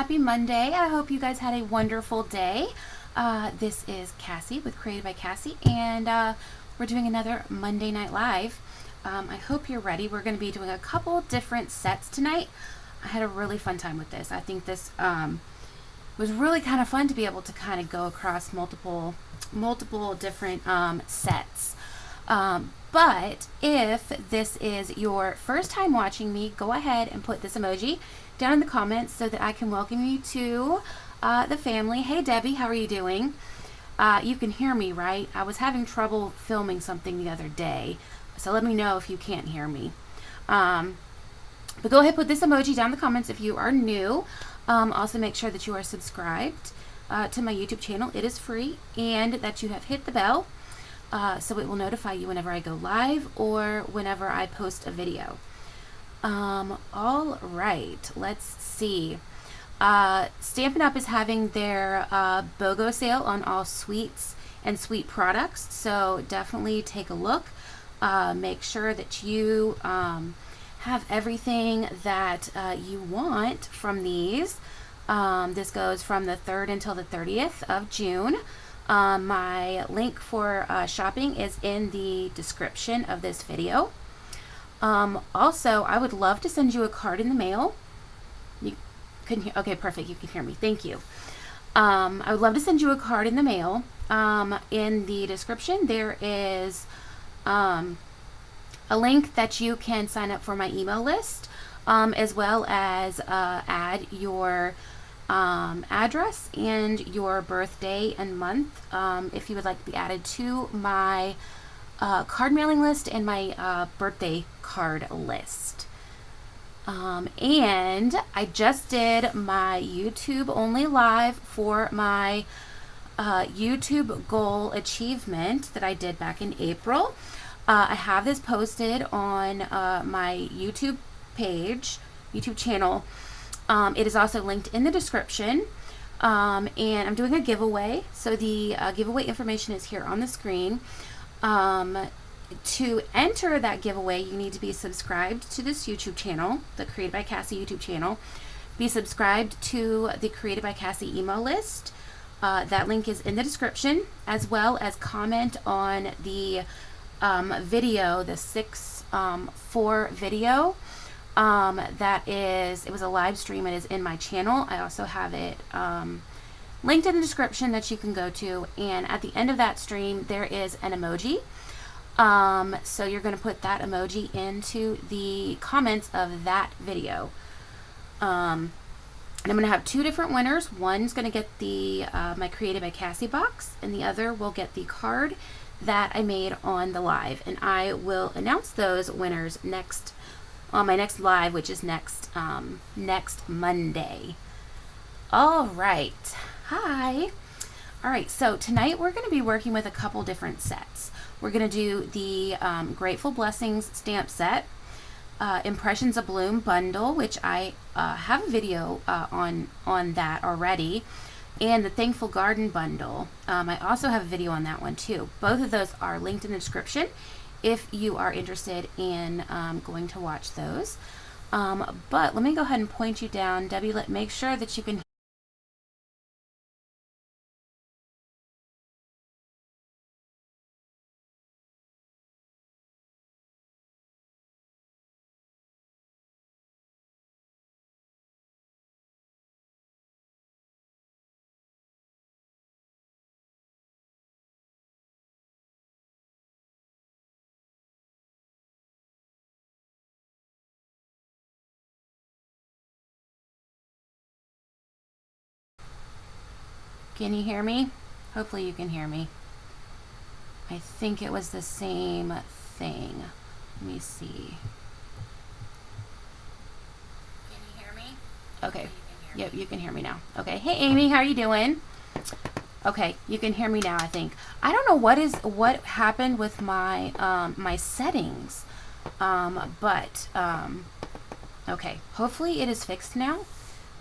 happy Monday. I hope you guys had a wonderful day. This is Cassie with Created by Cassie, and we're doing another Monday Night Live. I hope you're ready. We're going to be doing a couple different sets tonight. I had a really fun time with this. I think this was really kind of fun to be able to kind of go across multiple different sets. But if this is your first time watching me, go ahead and put this emoji down in the comments so that I can welcome you to the family. Hey Debbie, how are you doing? You can hear me, right? I was having trouble filming something the other day, so let me know if you can't hear me. But go ahead and put this emoji down in the comments if you are new. Also make sure that you are subscribed to my YouTube channel. It is free, and that you have hit the bell so it will notify you whenever I go live or whenever I post a video. All right, let's see. Stampin' Up! Is having their BOGO sale on all sweets and sweet products, so definitely take a look. Make sure that you have everything that you want from these. This goes from the 3rd until the 30th of June. My link for shopping is in the description of this video. Also, I would love to send you a card in the mail. You couldn't hear? Okay, perfect. You can hear me. Thank you. I would love to send you a card in the mail. In the description, there is a link that you can sign up for my email list, as well as add your address and your birthday and month if you would like to be added to my card mailing list and my birthday card list. And I just did my YouTube only live for my YouTube goal achievement that I did back in April. I have this posted on my YouTube page, YouTube channel. It is also linked in the description. And I'm doing a giveaway. So the giveaway information is here on the screen. To enter that giveaway, you need to be subscribed to this YouTube channel, the Created by Cassie YouTube channel. Be subscribed to the Created by Cassie email list. That link is in the description, as well as comment on the video, the 6-4 video. It was a live stream. It is in my channel. I also have it linked in the description that you can go to, and at the end of that stream there is an emoji. So you're going to put that emoji into the comments of that video. And I'm going to have 2 different winners. One's going to get the my Created by Cassie box, and the other will get the card that I made on the live. And I will announce those winners next on my next live, which is next Monday. All right. Hi. All right, so tonight we're going to be working with a couple different sets. We're going to do the Grateful Blessings stamp set, Impressions Abloom bundle, which I have a video on that already, and the Thankful Garden bundle. I also have a video on that one too. Both of those are linked in the description if you are interested in going to watch those. But let me go ahead and point you down. Debbie, make sure that you can. Can you hear me? Hopefully you can hear me. I think it was the same thing. Let me see. Can you hear me? Okay. Yep, you can hear me now. Okay. Hey Amy, how are you doing? Okay, you can hear me now, I think. I don't know what happened with my my settings. Okay. Hopefully it is fixed now.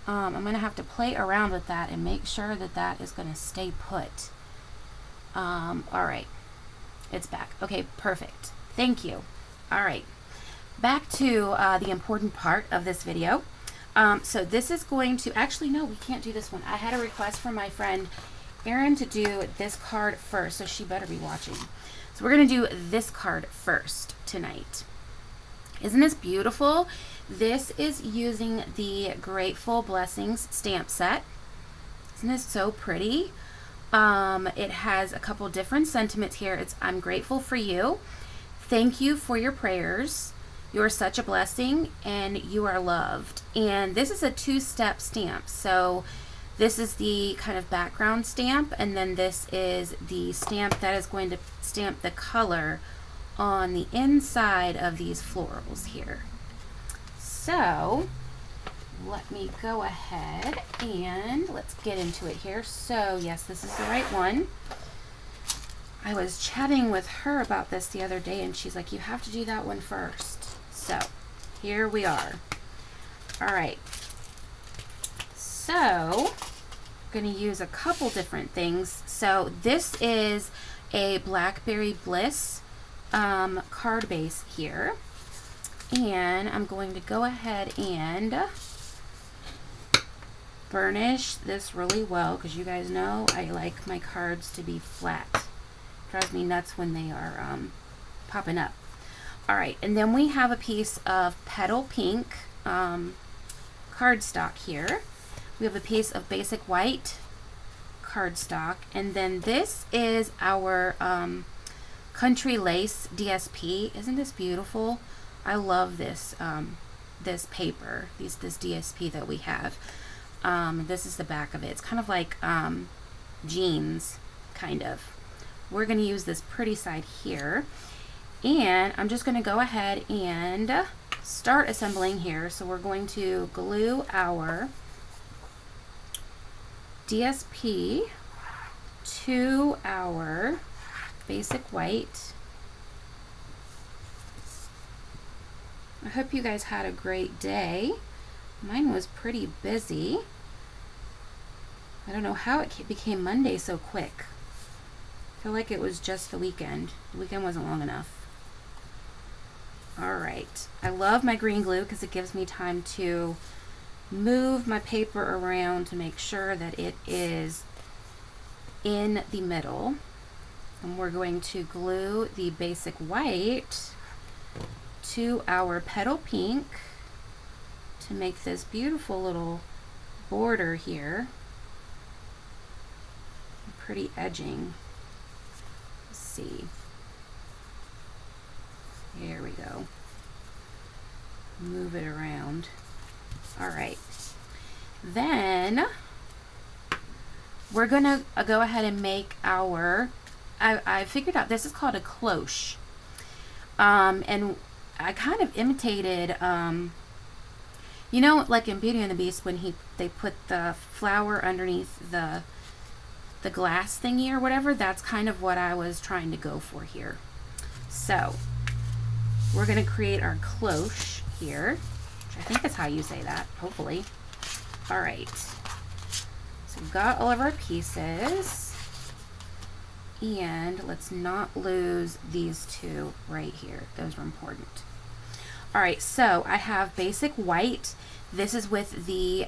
I'm going to have to play around with that and make sure that that is going to stay put. All right. It's back. Okay, perfect. Thank you. All right. Back to the important part of this video. So this is going to, actually no, we can't do this one. I had a request from my friend Erin to do this card first, so she better be watching. So we're going to do this card first tonight. Isn't this beautiful? This is using the Grateful Blessings stamp set. Isn't this so pretty? It has a couple different sentiments here. It's I'm grateful for you. Thank you for your prayers. You are such a blessing and you are loved. And this is a two-step stamp. So this is the kind of background stamp, and then this is the stamp that is going to stamp the color on the inside of these florals here. So let me go ahead and let's get into it here. So yes, this is the right one. I was chatting with her about this the other day, and she's like, you have to do that one first. So here we are. All right. So I'm going to use a couple different things. So this is a Blackberry Bliss card base here. And I'm going to go ahead and burnish this really well, because you guys know I like my cards to be flat. Drives me nuts when they are popping up. All right, and then we have a piece of Petal Pink cardstock here. We have a piece of Basic White cardstock, and then this is our Country Lace DSP. Isn't this beautiful? I love this this paper, this DSP that we have. This is the back of it. It's kind of like jeans, kind of. We're going to use this pretty side here, and I'm just going to go ahead and start assembling here. So we're going to glue our DSP to our Basic White. I hope you guys had a great day. Mine was pretty busy. I don't know how it became Monday so quick. I feel like it was just the weekend. The weekend wasn't long enough. Alright. I love my green glue because it gives me time to move my paper around to make sure that it is in the middle. And we're going to glue the Basic White to our Petal Pink to make this beautiful little border here. Pretty edging. Let's see. There we go. Move it around. All right. Then we're gonna go ahead and make our, I figured out this is called a cloche. And I kind of imitated, you know, like in Beauty and the Beast when they put the flower underneath the glass thingy or whatever. That's kind of what I was trying to go for here. So we're going to create our cloche here, which I think is how you say that, hopefully. All right. So we've got all of our pieces, and let's not lose these two right here. Those are important. All right, so I have Basic White. This is with the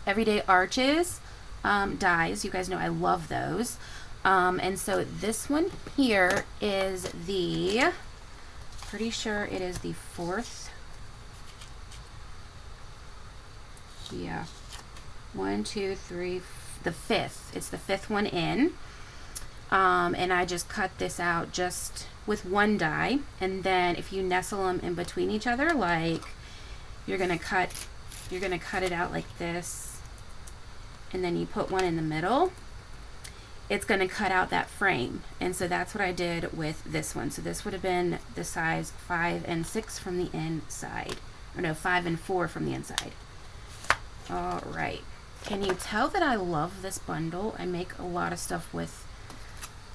Everyday Arches dies. You guys know I love those. And so this one here is the, pretty sure it is the fourth. Yeah. 1, 2, 3, the fifth. It's the fifth one in. And I just cut this out just with one die. And then if you nestle them in between each other, like you're gonna cut it out like this, and then you put one in the middle, it's going to cut out that frame. And so that's what I did with this one. So this would have been the size 5 and 6 from the inside, or no, 5 and 4 from the inside. All right, can you tell that I love this bundle? I make a lot of stuff with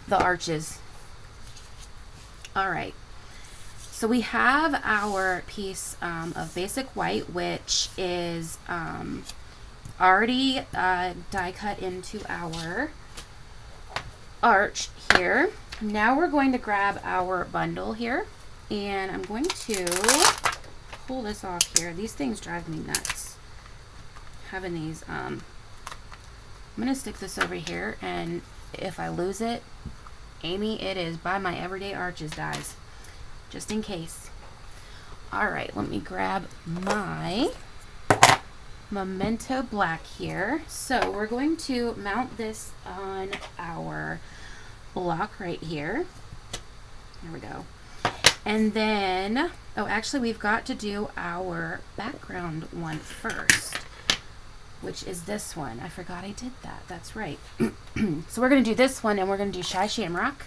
the arches. All right, so we have our piece of Basic White, which is already die cut into our arch here. Now we're going to grab our bundle here, and I'm going to pull this off here. These things drive me nuts. having these, I'm gonna stick this over here, and if I lose it, Amy, it is by my Everyday Arches dies, just in case. All right, let me grab my Memento Black here. So we're going to mount this on our block right here. There we go. And then, oh, actually we've got to do our background one first, which is this one. I forgot I did that. That's right. So we're going to do this one, and we're going to do Shy Shamrock.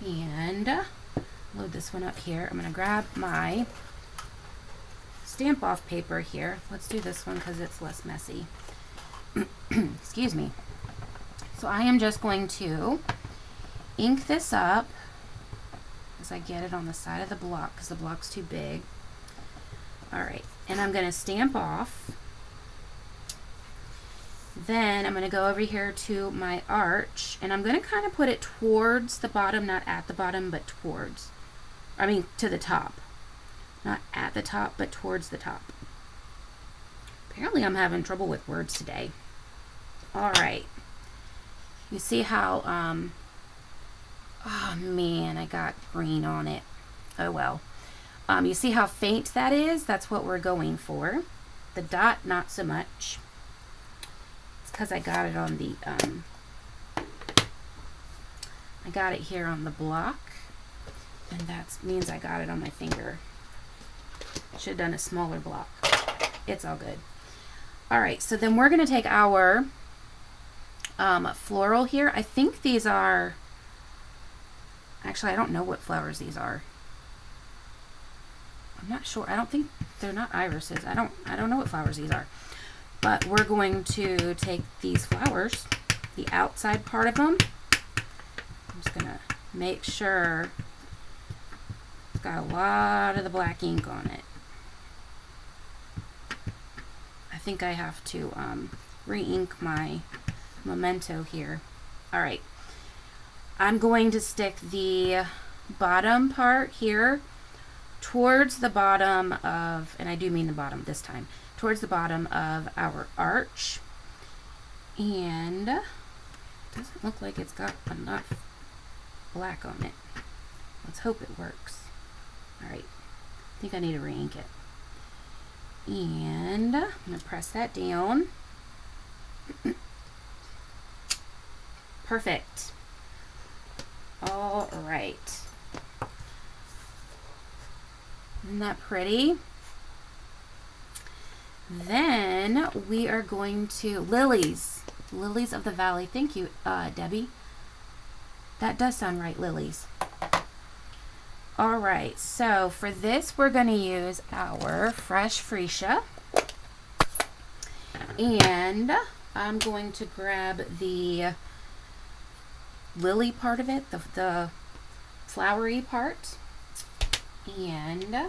And load this one up here. I'm going to grab my stamp off paper here. Let's do this one because it's less messy. Excuse me. So I am just going to ink this up as I get it on the side of the block because the block's too big. Alright, and I'm going to stamp off. Then I'm going to go over here to my arch, and I'm going to kind of put it towards the bottom, not at the bottom, but towards. I mean, to the top. Not at the top, but towards the top. Apparently I'm having trouble with words today. Alright. You see how, oh man, I got green on it. Oh well. You see how faint that is? That's what we're going for. The dot, not so much. It's because I got it on the, I got it here on the block. And that means I got it on my finger. Should have done a smaller block. It's all good. Alright, so then we're going to take our floral here. I think these are, actually I don't know what flowers these are. I'm not sure. I don't think they're not irises. I don't know what flowers these are. But we're going to take these flowers, the outside part of them. I'm just going to make sure it's got a lot of the black ink on it. I think I have to re-ink my Memento here. Alright. I'm going to stick the bottom part here towards the bottom of, and I do mean the bottom this time, towards the bottom of our arch. And it doesn't look like it's got enough black on it. Let's hope it works. Alright, I think I need to re-ink it. And I'm going to press that down. Perfect. Alright. Isn't that pretty? Then we are going to lilies. Lilies of the valley. Thank you, Debbie. That does sound right, lilies. Alright, so for this we're going to use our fresh freesia. And I'm going to grab the lily part of it, the flowery part. And I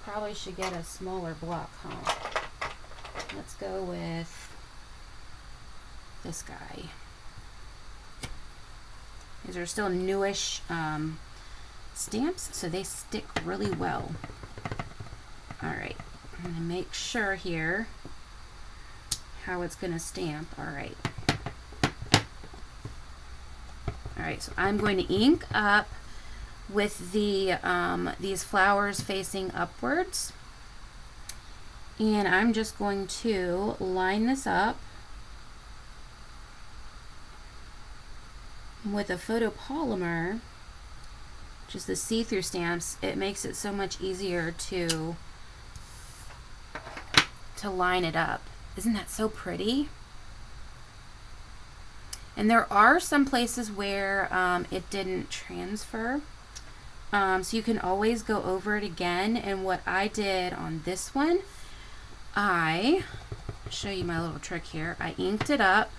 probably should get a smaller block, huh? Let's go with this guy. These are still newish stamps, so they stick really well. Alright, I'm going to make sure here how it's going to stamp. Alright. Alright, so I'm going to ink up with the these flowers facing upwards, and I'm just going to line this up with a photopolymer, which is the see-through stamps. It makes it so much easier to line it up. Isn't that so pretty? And there are some places where it didn't transfer. So you can always go over it again. And what I did on this one, I'll show you my little trick here. I inked it up,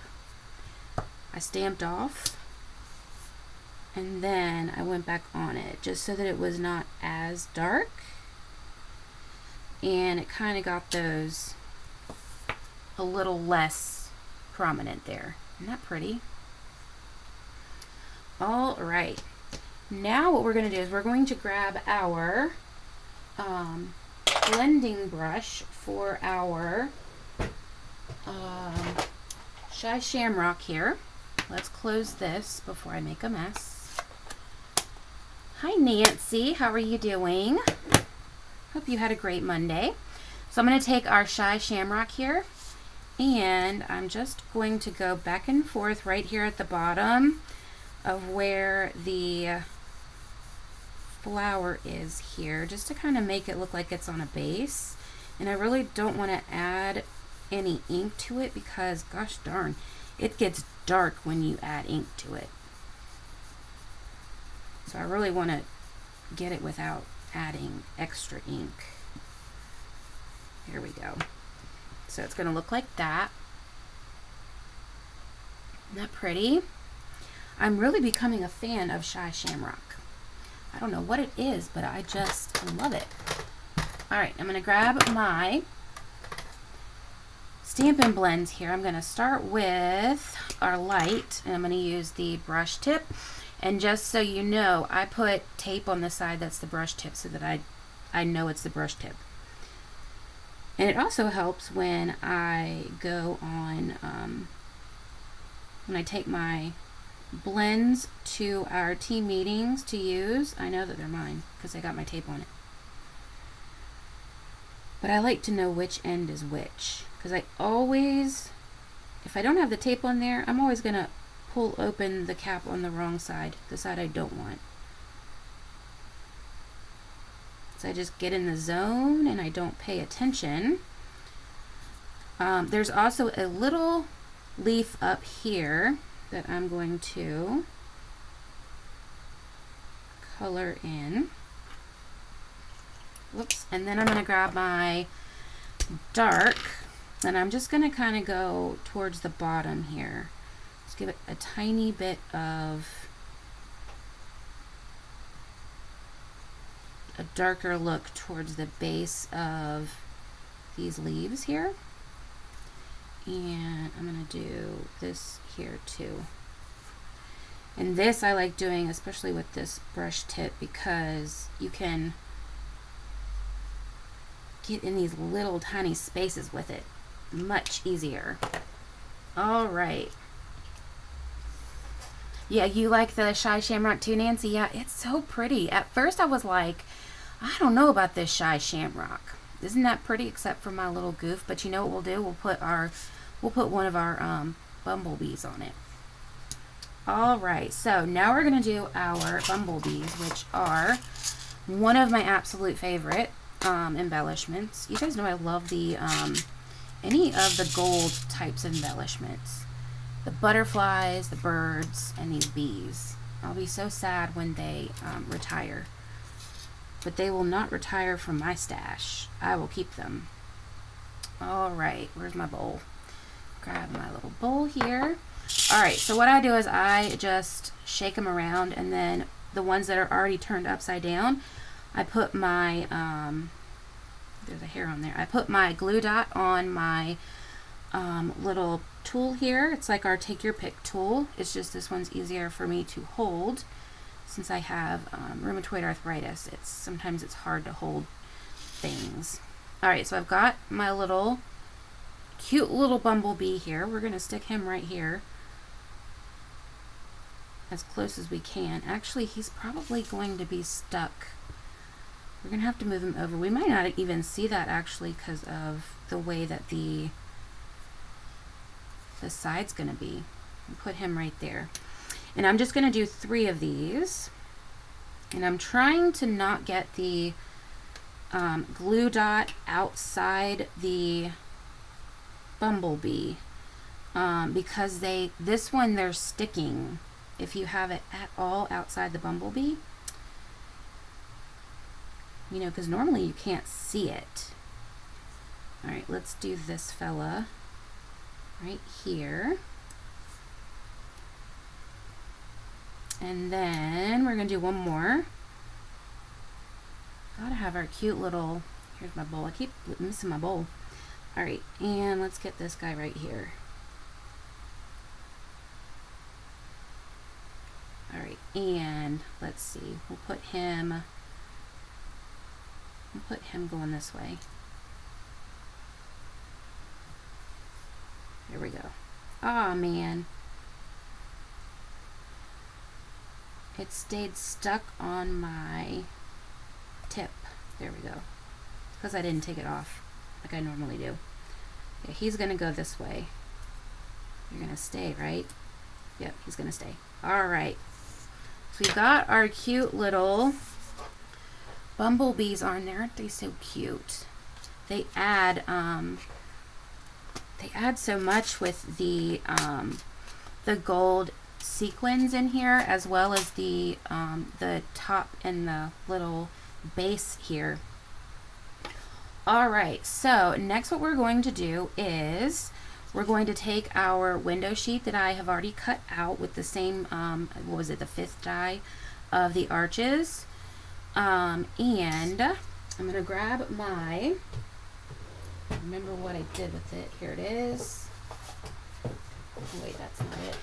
I stamped off, and then I went back on it just so that it was not as dark. And it kind of got those a little less prominent there. Isn't that pretty? All right. Now what we're going to do is we're going to grab our blending brush for our Shy Shamrock here. Let's close this before I make a mess. Hi Nancy, how are you doing? Hope you had a great Monday. So I'm going to take our Shy Shamrock here, and I'm just going to go back and forth right here at the bottom of where the flower is here, just to kind of make it look like it's on a base. And I really don't want to add any ink to it because, gosh darn, it gets dark when you add ink to it. So I really want to get it without adding extra ink. Here we go. So it's going to look like that. Isn't that pretty? I'm really becoming a fan of Shy Shamrock. I don't know what it is, but I love it. All right, I'm going to grab my Stampin' blends here. I'm going to start with our light, and I'm going to use the brush tip. And just so you know, I put tape on the side that's the brush tip so that I know it's the brush tip. And it also helps when I go on, when I take my blends to our team meetings to use. I know that they're mine because I got my tape on it. But I like to know which end is which, because I always, if I don't have the tape on there, I'm always going to pull open the cap on the wrong side, the side I don't want. So I just get in the zone and I don't pay attention. There's also a little leaf up here that I'm going to color in. Whoops. And then I'm going to grab my dark, and I'm just going to kind of go towards the bottom here. Just give it a tiny bit of a darker look towards the base of these leaves here. And I'm going to do this here too. And this I like doing especially with this brush tip because you can get in these little tiny spaces with it much easier. All right. Yeah, you like the Shy Shamrock too, Nancy? Yeah, it's so pretty. At first I was like, I don't know about this Shy Shamrock. Isn't that pretty except for my little goof? But you know what we'll do? We'll put one of our bumblebees on it. All right, so now we're going to do our bumblebees, which are one of my absolute favorite embellishments. You guys know I love the any of the gold types of embellishments. The butterflies, the birds, and these bees. I'll be so sad when they retire. But they will not retire from my stash. I will keep them. All right, where's my bowl? Grab my little bowl here. All right, so what I do is I just shake them around, and then the ones that are already turned upside down, I put my, there's a hair on there. I put my glue dot on my little tool here. It's like our take your pick tool. It's just this one's easier for me to hold since I have rheumatoid arthritis. Sometimes it's hard to hold things. All right, so I've got my little cute little bumblebee here. We're gonna stick him right here as close as we can. Actually, he's probably going to be stuck. We're gonna have to move him over. We might not even see that actually because of the way that the side's gonna be. Put him right there. And I'm just gonna do 3 of these. And I'm trying to not get the glue dot outside the bumblebee because this one they're sticking if you have it at all outside the bumblebee, you know, because normally you can't see it. All right, let's do this fella right here, and then we're gonna do one more. Gotta have our cute little, here's my bowl. I keep missing my bowl. All right, and let's get this guy right here. All right, and let's see, we'll put him I'll put him going this way. There we go. Ah, man. It stayed stuck on my tip. There we go. Because I didn't take it off like I normally do. Okay, he's gonna go this way. You're gonna stay, right? Yep, he's gonna stay. All right. So we got our cute little bumblebees on there. Aren't they so cute? They add so much with the gold sequins in here, as well as the top and the little base here. All right, so next what we're going to do is we're going to take our window sheet that I have already cut out with the same, what was it, the 5th die of the arches. And I'm going to grab my, remember what I did with it. Here it is. Oh, wait, that's not it.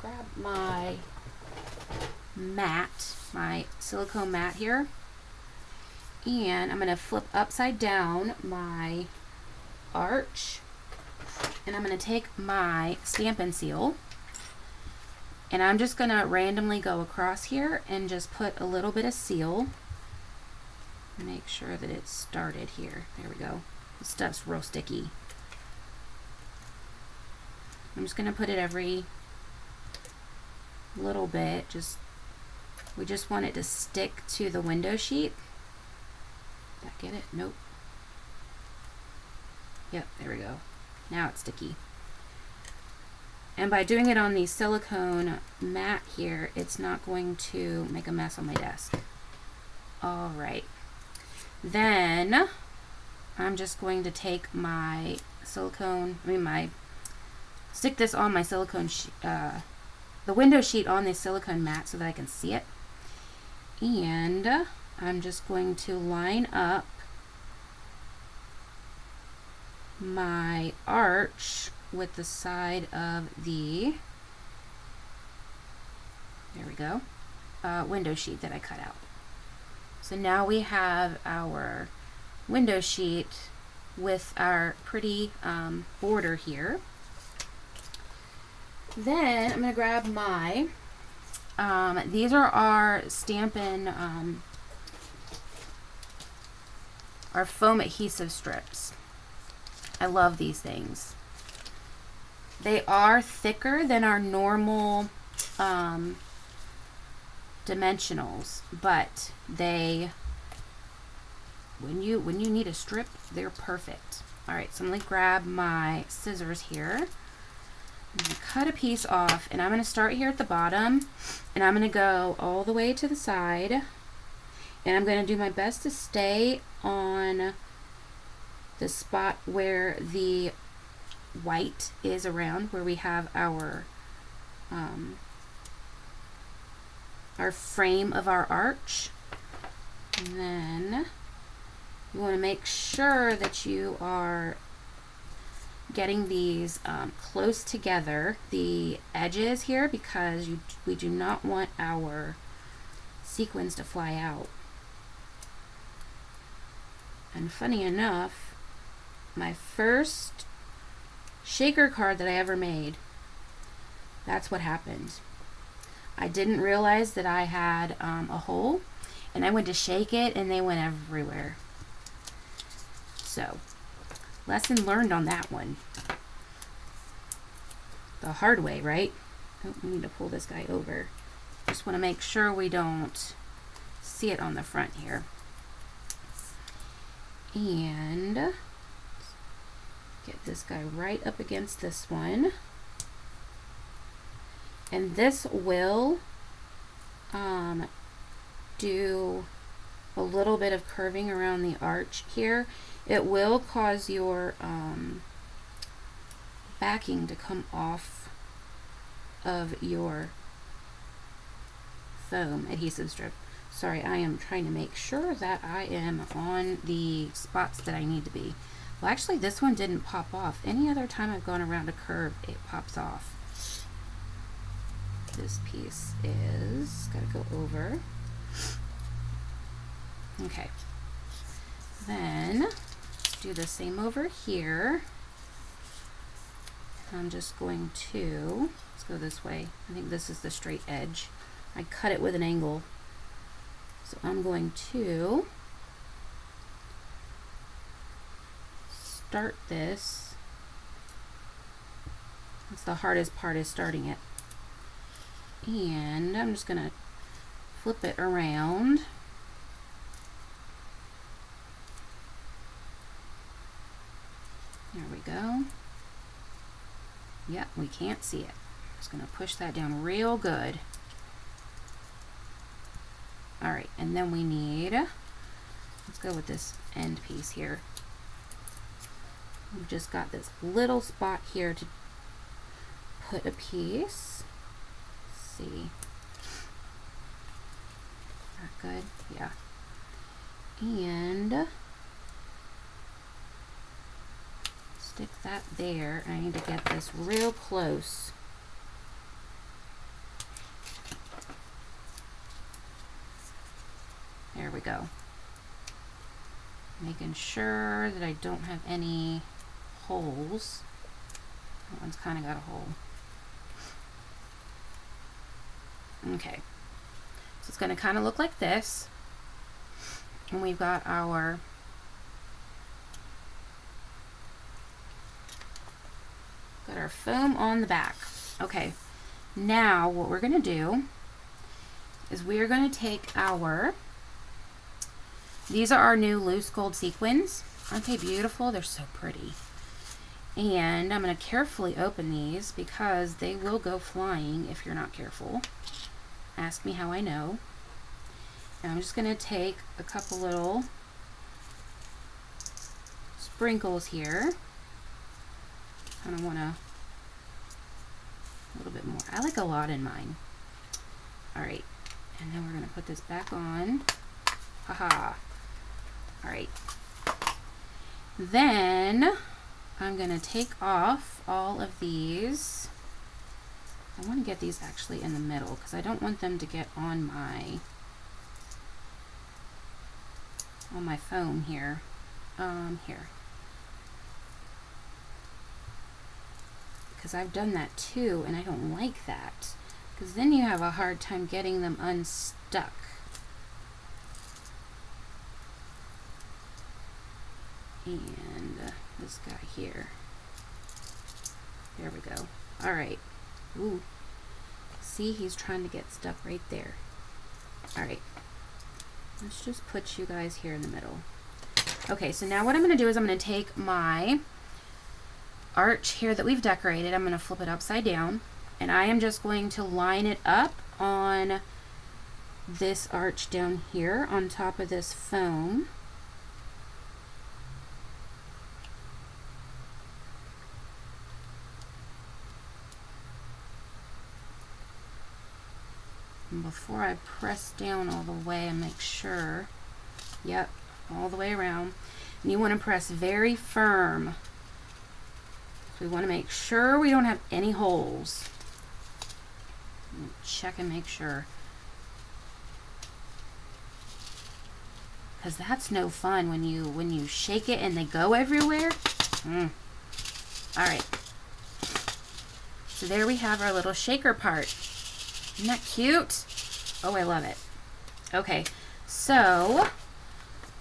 Grab my mat, my silicone mat here. And I'm going to flip upside down my arch. And I'm going to take my Stampin' seal. And I'm just going to randomly go across here and just put a little bit of seal. Make sure that it's started here. There we go. This stuff's real sticky. I'm just going to put it every little bit. We just want it to stick to the window sheet. Did I get it? Nope. Yep, there we go. Now it's sticky. And by doing it on the silicone mat here, it's not going to make a mess on my desk. All right. Then I'm just going to take my silicone, stick this on my silicone, the window sheet on the silicone mat so that I can see it. And I'm just going to line up my arch with the side of the, there we go, window sheet that I cut out. So now we have our window sheet with our pretty border here. Then I'm going to grab my, these are our Stampin', our foam adhesive strips. I love these things. They are thicker than our normal dimensionals, but they, when you need a strip, they're perfect. All right, so I'm going to grab my scissors here. I'm going to cut a piece off, and I'm going to start here at the bottom, and I'm going to go all the way to the side, and I'm going to do my best to stay on the spot where the white is around, where we have our frame of our arch. And then you want to make sure that you are getting these close together, the edges here, because we do not want our sequins to fly out. And funny enough, my first shaker card that I ever made, that's what happened. I didn't realize that I had a hole, and I went to shake it and they went everywhere. So, lesson learned on that one. The hard way, right? Oh, we need to pull this guy over. Just want to make sure we don't see it on the front here. And get this guy right up against this one. And this will do a little bit of curving around the arch here. It will cause your backing to come off of your foam adhesive strip. Sorry, I am trying to make sure that I am on the spots that I need to be. Well, actually, this one didn't pop off. Any other time I've gone around a curve, it pops off. This piece is, gotta go over. Okay. Then let's do the same over here. I'm just going to, let's go this way. I think this is the straight edge. I cut it with an angle. So I'm going to start this. That's the hardest part, is starting it. And I'm just gonna flip it around. There we go. Yep, we can't see it. Just gonna push that down real good. All right, and then we need, let's go with this end piece here. We've just got this little spot here to put a piece. Let's see. That good? Yeah. And stick that there. I need to get this real close. There we go. Making sure that I don't have any holes. That one's kind of got a hole. Okay. So it's going to kind of look like this. And we've got our foam on the back. Okay. Now what we're going to do is we are going to take our, these are our new loose gold sequins. Aren't they beautiful? They're so pretty. And I'm going to carefully open these because they will go flying if you're not careful. Ask me how I know. And I'm just going to take a couple little sprinkles here. Kind of want a little bit more. I like a lot in mine. All right. And then we're going to put this back on. Haha. All right. Then I'm going to take off all of these. I want to get these actually in the middle because I don't want them to get on my foam here. Here. Because I've done that too, and I don't like that. Because then you have a hard time getting them unstuck. And this guy here. There we go. All right. Ooh. See, he's trying to get stuck right there. All right. Let's just put you guys here in the middle. Okay, so now what I'm going to do is I'm going to take my arch here that we've decorated. I'm going to flip it upside down, and I am just going to line it up on this arch down here on top of this foam. And before I press down all the way and make sure, yep, all the way around. And you want to press very firm. So we want to make sure we don't have any holes. Check and make sure. Because that's no fun when you shake it and they go everywhere. All right. So there we have our little shaker part. Isn't that cute? Oh, I love it. Okay, so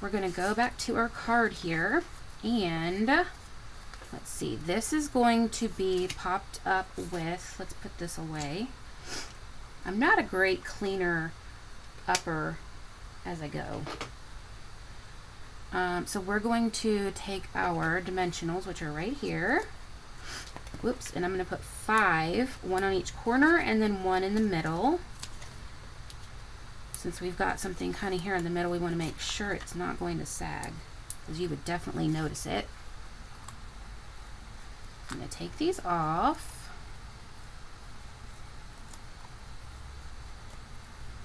we're going to go back to our card here, and let's see, this is going to be popped up with, let's put this away. I'm not a great cleaner upper as I go. So we're going to take our dimensionals, which are right here. Whoops, and I'm going to put 5, 1 on each corner and then 1 in the middle. Since we've got something kind of here in the middle, we want to make sure it's not going to sag, because you would definitely notice it. I'm going to take these off.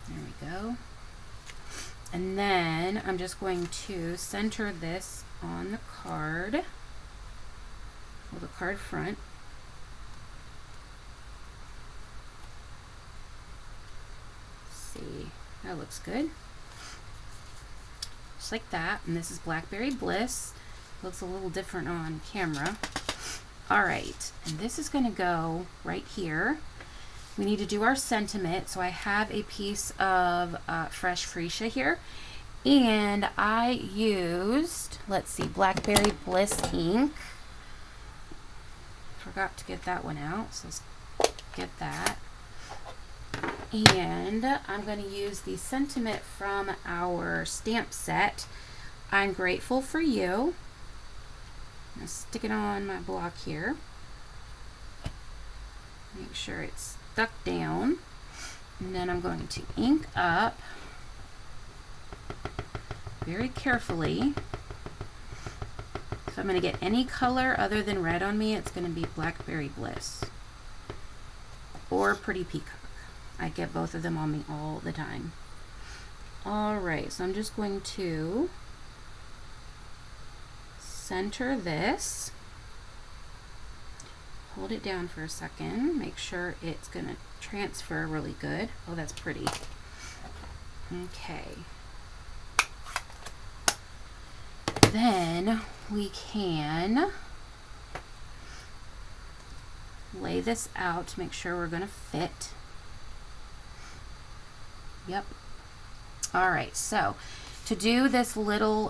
There we go. And then I'm just going to center this on the card, or the card front. See, that looks good. just like that. And this is Blackberry Bliss. Looks a little different on camera. All right, and this is gonna go right here. We need to do our sentiment, so I have a piece of fresh freesia here, and I used, let's see, Blackberry Bliss ink. Forgot to get that one out, so let's get that. And I'm going to use the sentiment from our stamp set, I'm Grateful for You. I'm going to stick it on my block here. Make sure it's stuck down. And then I'm going to ink up very carefully. If I'm going to get any color other than red on me, it's going to be Blackberry Bliss or Pretty Peacock. I get both of them on me all the time. Alright, so I'm just going to center this, hold it down for a second, make sure it's going to transfer really good. Oh, that's pretty. Okay. Then we can lay this out to make sure we're going to fit. Yep. All right, so to do this little,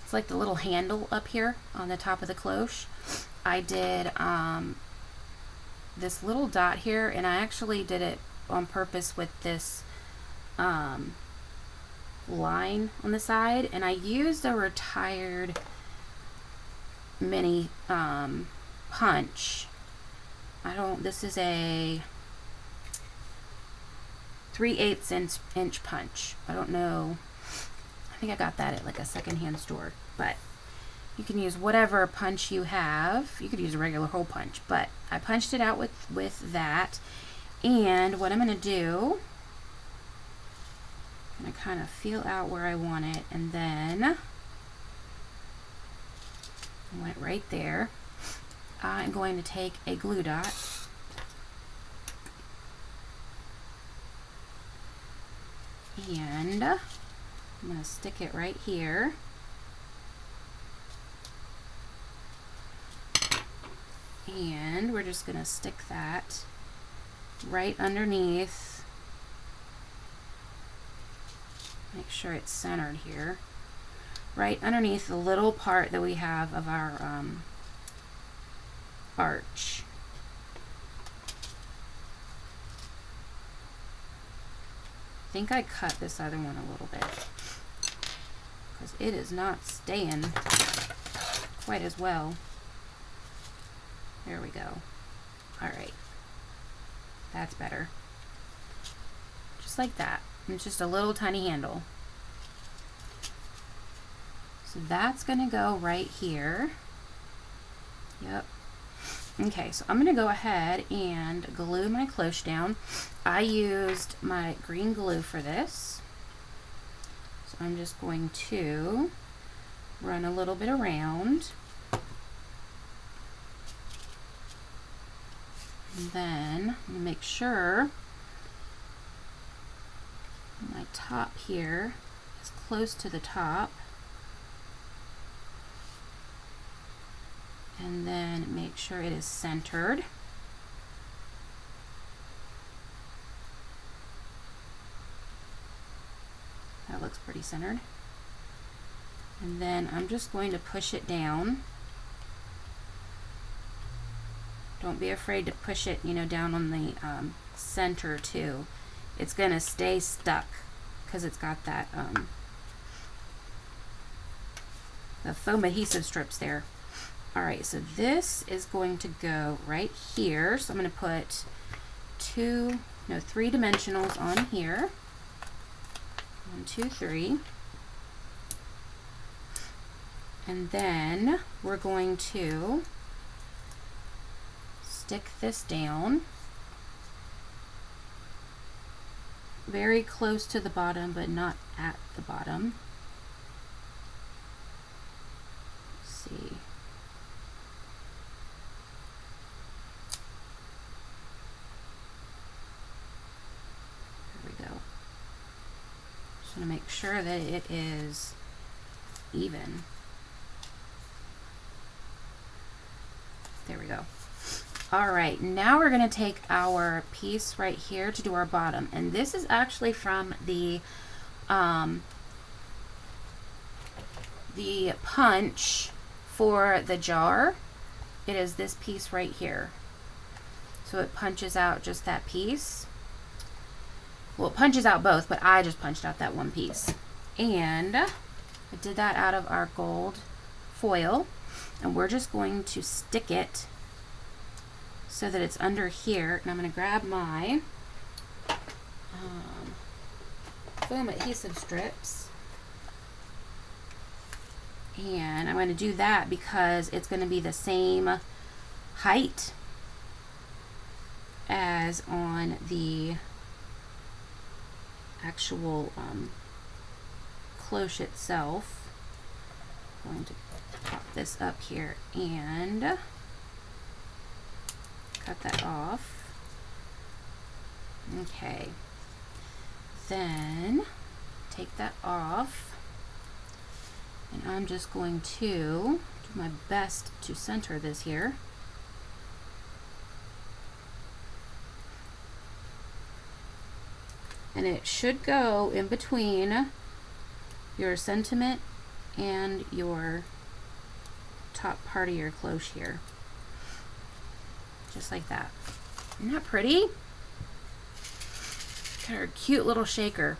it's like the little handle up here on the top of the cloche, I did this little dot here, and I actually did it on purpose with this line on the side, and I used a retired mini punch. This is a 3/8 inch punch. I don't know, I think I got that at like a secondhand store, but you can use whatever punch you have. You could use a regular hole punch, but I punched it out with that. And what I'm going to do, I'm going to kind of feel out where I want it, and then I went right there. I'm going to take a glue dot and I'm going to stick it right here. And we're just going to stick that right underneath. Make sure it's centered here. Right underneath the little part that we have of our arch. I think I cut this other one a little bit because it is not staying quite as well. There we go. All right, that's better. Just like that. It's just a little tiny handle. So that's gonna go right here. Yep. Okay, so I'm gonna go ahead and glue my cloche down. I used my green glue for this. So I'm just going to run a little bit around. And then I'm gonna make sure my top here is close to the top. And then make sure it is centered. That looks pretty centered. And then I'm just going to push it down. Don't be afraid to push it, down on the center too. It's gonna stay stuck because it's got that the foam adhesive strips there. Alright, so this is going to go right here. So I'm going to put 3 dimensionals on here. 1, 2, 3. And then we're going to stick this down very close to the bottom, but not at the bottom. Let's see. Just want to make sure that it is even. There we go. All right, now we're going to take our piece right here to do our bottom, and this is actually from the punch for the jar. It is this piece right here. So it punches out just that piece. Well, it punches out both, but I just punched out that one piece. And I did that out of our gold foil, and we're just going to stick it so that it's under here. And I'm going to grab my foam adhesive strips, and I'm going to do that because it's going to be the same height as on the actual cloche itself. I'm going to pop this up here and cut that off. Okay, then take that off, and I'm just going to do my best to center this here. And it should go in between your sentiment and your top part of your cloche here. Just like that. Isn't that pretty? Got our cute little shaker.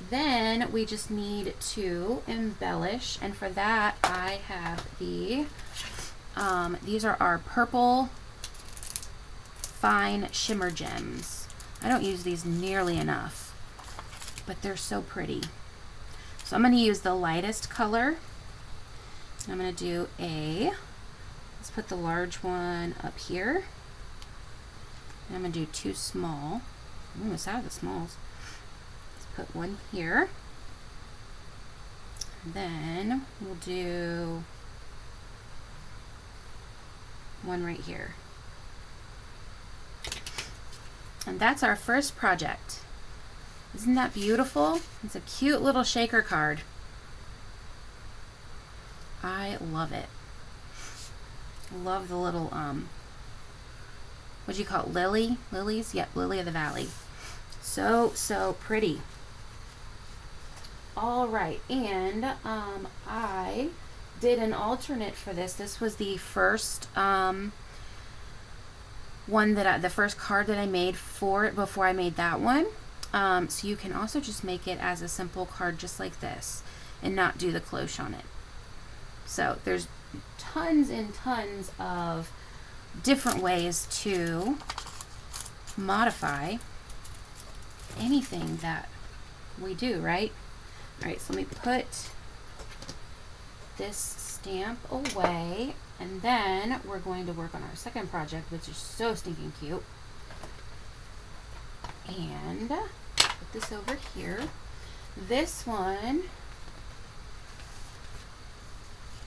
Then we just need to embellish, and for that I have these are our purple fine shimmer gems. I don't use these nearly enough, but they're so pretty. So I'm going to use the lightest color. I'm going to do let's put the large one up here. And I'm going to do two small. I'm almost out of the smalls. Let's put one here. And then we'll do one right here. And that's our first project. Isn't that beautiful? It's a cute little shaker card. I love it. I love the little, what do you call it? Lilies? Yep, lily of the valley. So, so pretty. All right, and I did an alternate for this. This was the first the first card that I made for it before I made that one. So you can also just make it as a simple card just like this and not do the cloche on it. So there's tons and tons of different ways to modify anything that we do, right? All right, so let me put this stamp away, and then we're going to work on our second project, which is so stinking cute. And put this over here. This one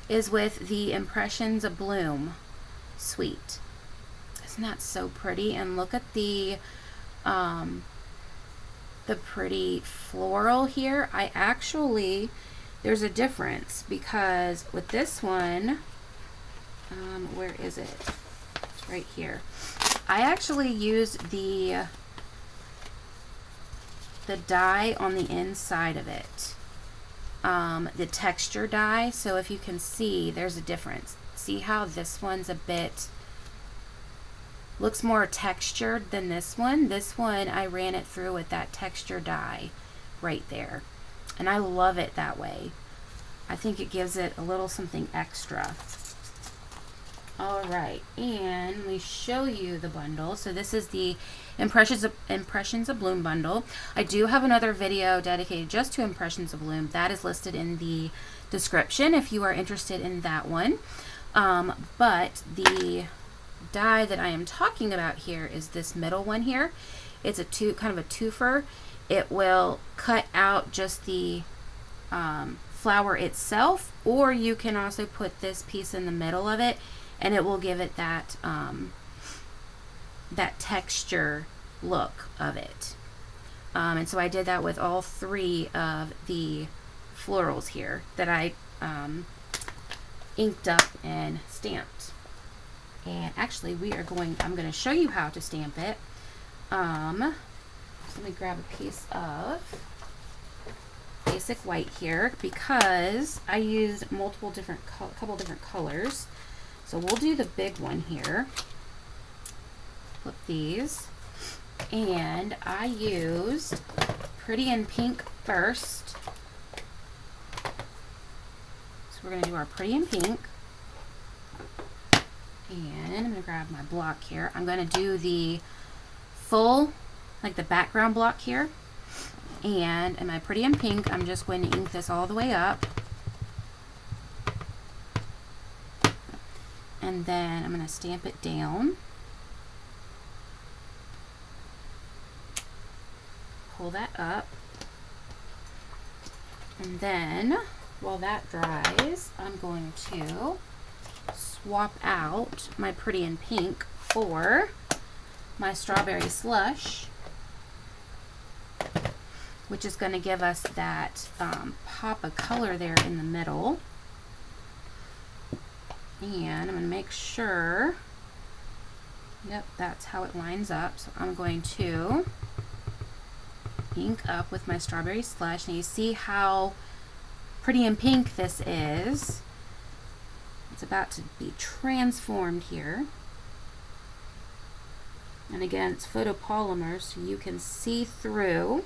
is with the Impressions Abloom suite. Isn't that so pretty? And look at the pretty floral here. There's a difference because with this one, where is it? It's right here. I actually used the die on the inside of it, the texture die. So if you can see, there's a difference. See how this one's looks more textured than this one. This one I ran it through with that texture die right there, and I love it that way. I think it gives it a little something extra. All right, and let me show you the bundle. So this is the Impressions Abloom bundle. I do have another video dedicated just to Impressions Abloom. That is listed in the description if you are interested in that one. But the die that I am talking about here is this middle one here. It's kind of a twofer. It will cut out just the flower itself, or you can also put this piece in the middle of it, and it will give it that that texture look of it. And so I did that with all 3 of the florals here that I inked up and stamped. And actually I'm going to show you how to stamp it. So let me grab a piece of basic white here because I used couple different colors. So we'll do the big one here. Flip these. And I used Pretty in Pink first. So we're going to do our Pretty in Pink. And I'm going to grab my block here. I'm going to do the full, like the background block here. And in my Pretty in Pink, I'm just going to ink this all the way up. And then I'm going to stamp it down. Pull that up. And then, while that dries, I'm going to swap out my Pretty in Pink for my Strawberry Slush, which is going to give us that pop of color there in the middle. And I'm going to make sure, yep, that's how it lines up. So I'm going to ink up with my Strawberry Slush, and you see how pretty in pink this is. It's about to be transformed here. And again, it's photopolymer, so you can see through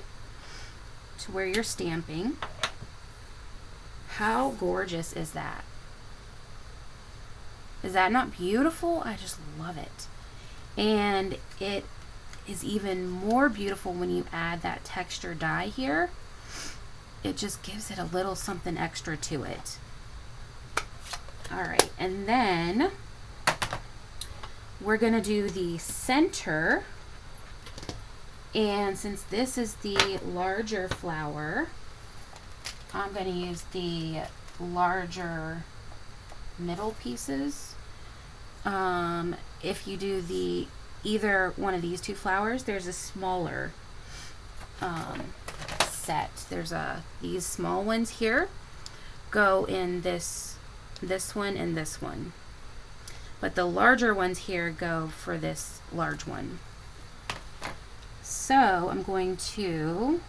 to where you're stamping. How gorgeous is that? Is that not beautiful? I just love it. And it is even more beautiful when you add that texture dye here. It just gives it a little something extra to it. Alright, and then we're going to do the center. And since this is the larger flower, I'm going to use the larger middle pieces. If you do either one of these two flowers, there's a smaller set. There's these small ones here go in this one and this one, but the larger ones here go for this large one. So I'm going to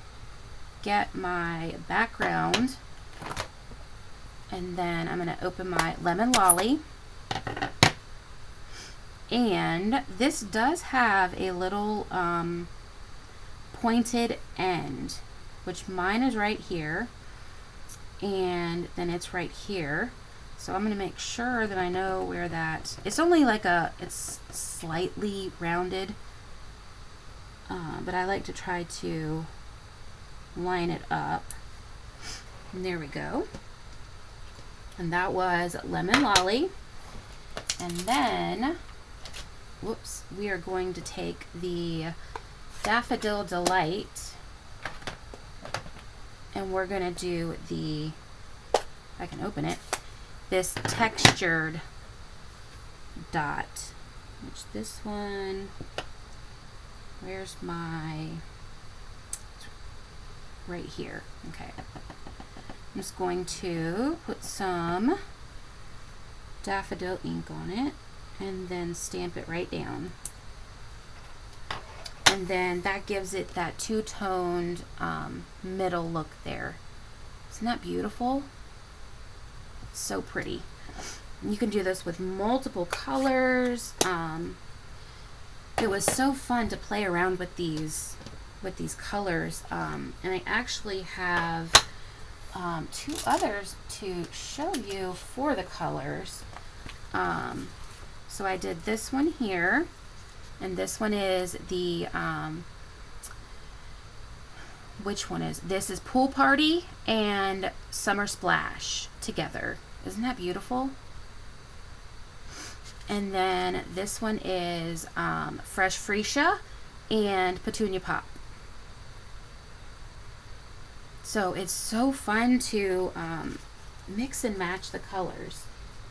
get my background, and then I'm going to open my Lemon Lolly. And this does have a little pointed end, which mine is right here, and then it's right here. So I'm going to make sure that I know where that, it's only like it's slightly rounded, but I like to try to line it up. And there we go. And that was Lemon Lolly. And then, whoops, we are going to take the Daffodil Delight, and we're going to do the, if I can open it, this textured dot, which this one, where's my, right here. Okay. I'm just going to put some daffodil ink on it and then stamp it right down. And then that gives it that two-toned middle look there. Isn't that beautiful? It's so pretty. And you can do this with multiple colors. It was so fun to play around with these colors. And I actually have two others to show you for the colors. So I did this one here, and this one is the which one is this? Is Pool Party and Summer Splash together. Isn't that beautiful? And then this one is Fresh Freesia and Petunia Pop. So it's so fun to mix and match the colors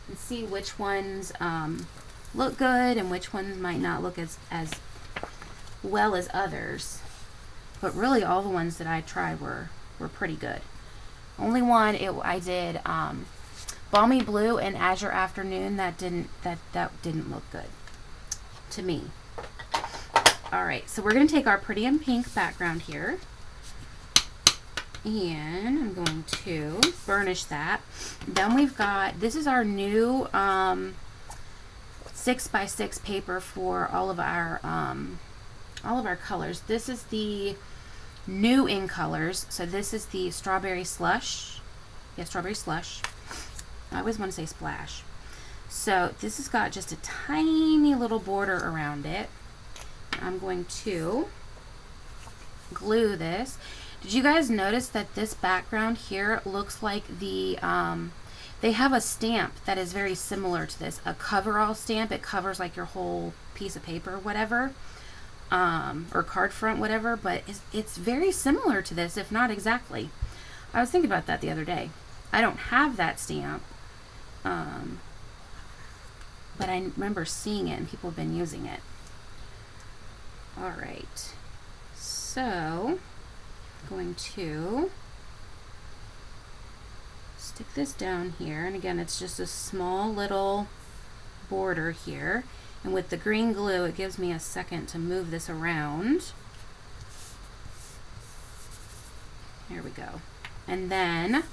and see which ones look good and which ones might not look as well as others. but really all the ones that I tried were pretty good. Only one I did Balmy Blue and Azure Afternoon that didn't look good to me. All right, so we're going to take our Pretty in Pink background here, and I'm going to burnish that. Then we've got, this is our new 6x6 paper for all of our colors. This is the new in colors. So this is the Strawberry Slush. Yeah, Strawberry Slush. I always want to say splash. So this has got just a tiny little border around it. I'm going to glue this. Did you guys notice that this background here looks like the, they have a stamp that is very similar to this, a coverall stamp. It covers like your whole piece of paper, whatever, or card front, whatever, but it's very similar to this, if not exactly. I was thinking about that the other day. I don't have that stamp, but I remember seeing it and people have been using it. All right, so I'm going to stick this down here, and again, it's just a small little border here, and with the green glue it gives me a second to move this around. There we go. And then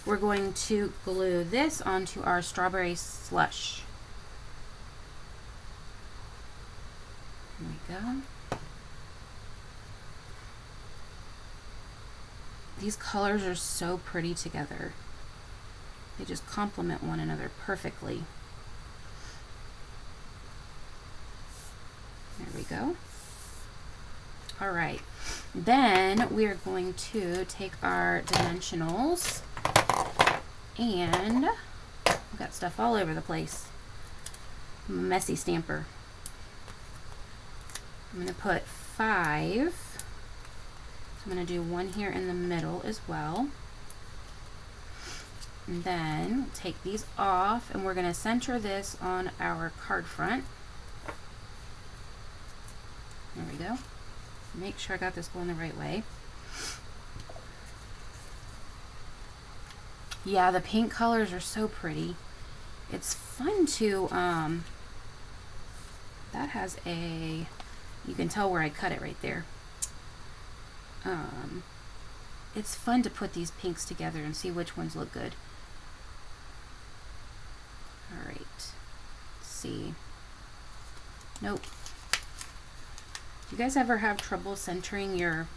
we're going to glue this onto our Strawberry Slush. There we go. These colors are so pretty together. They just complement one another perfectly. There we go. All right, then we are going to take our dimensionals, and we've got stuff all over the place. I'm a messy stamper. I'm going to put 5. I'm going to do one here in the middle as well. And then take these off, and we're going to center this on our card front. There we go. Make sure I got this going the right way. Yeah, the pink colors are so pretty. It's fun to, that has a, you can tell where I cut it right there. It's fun to put these pinks together and see which ones look good. All right, let's see. Nope. Do you guys ever have trouble centering your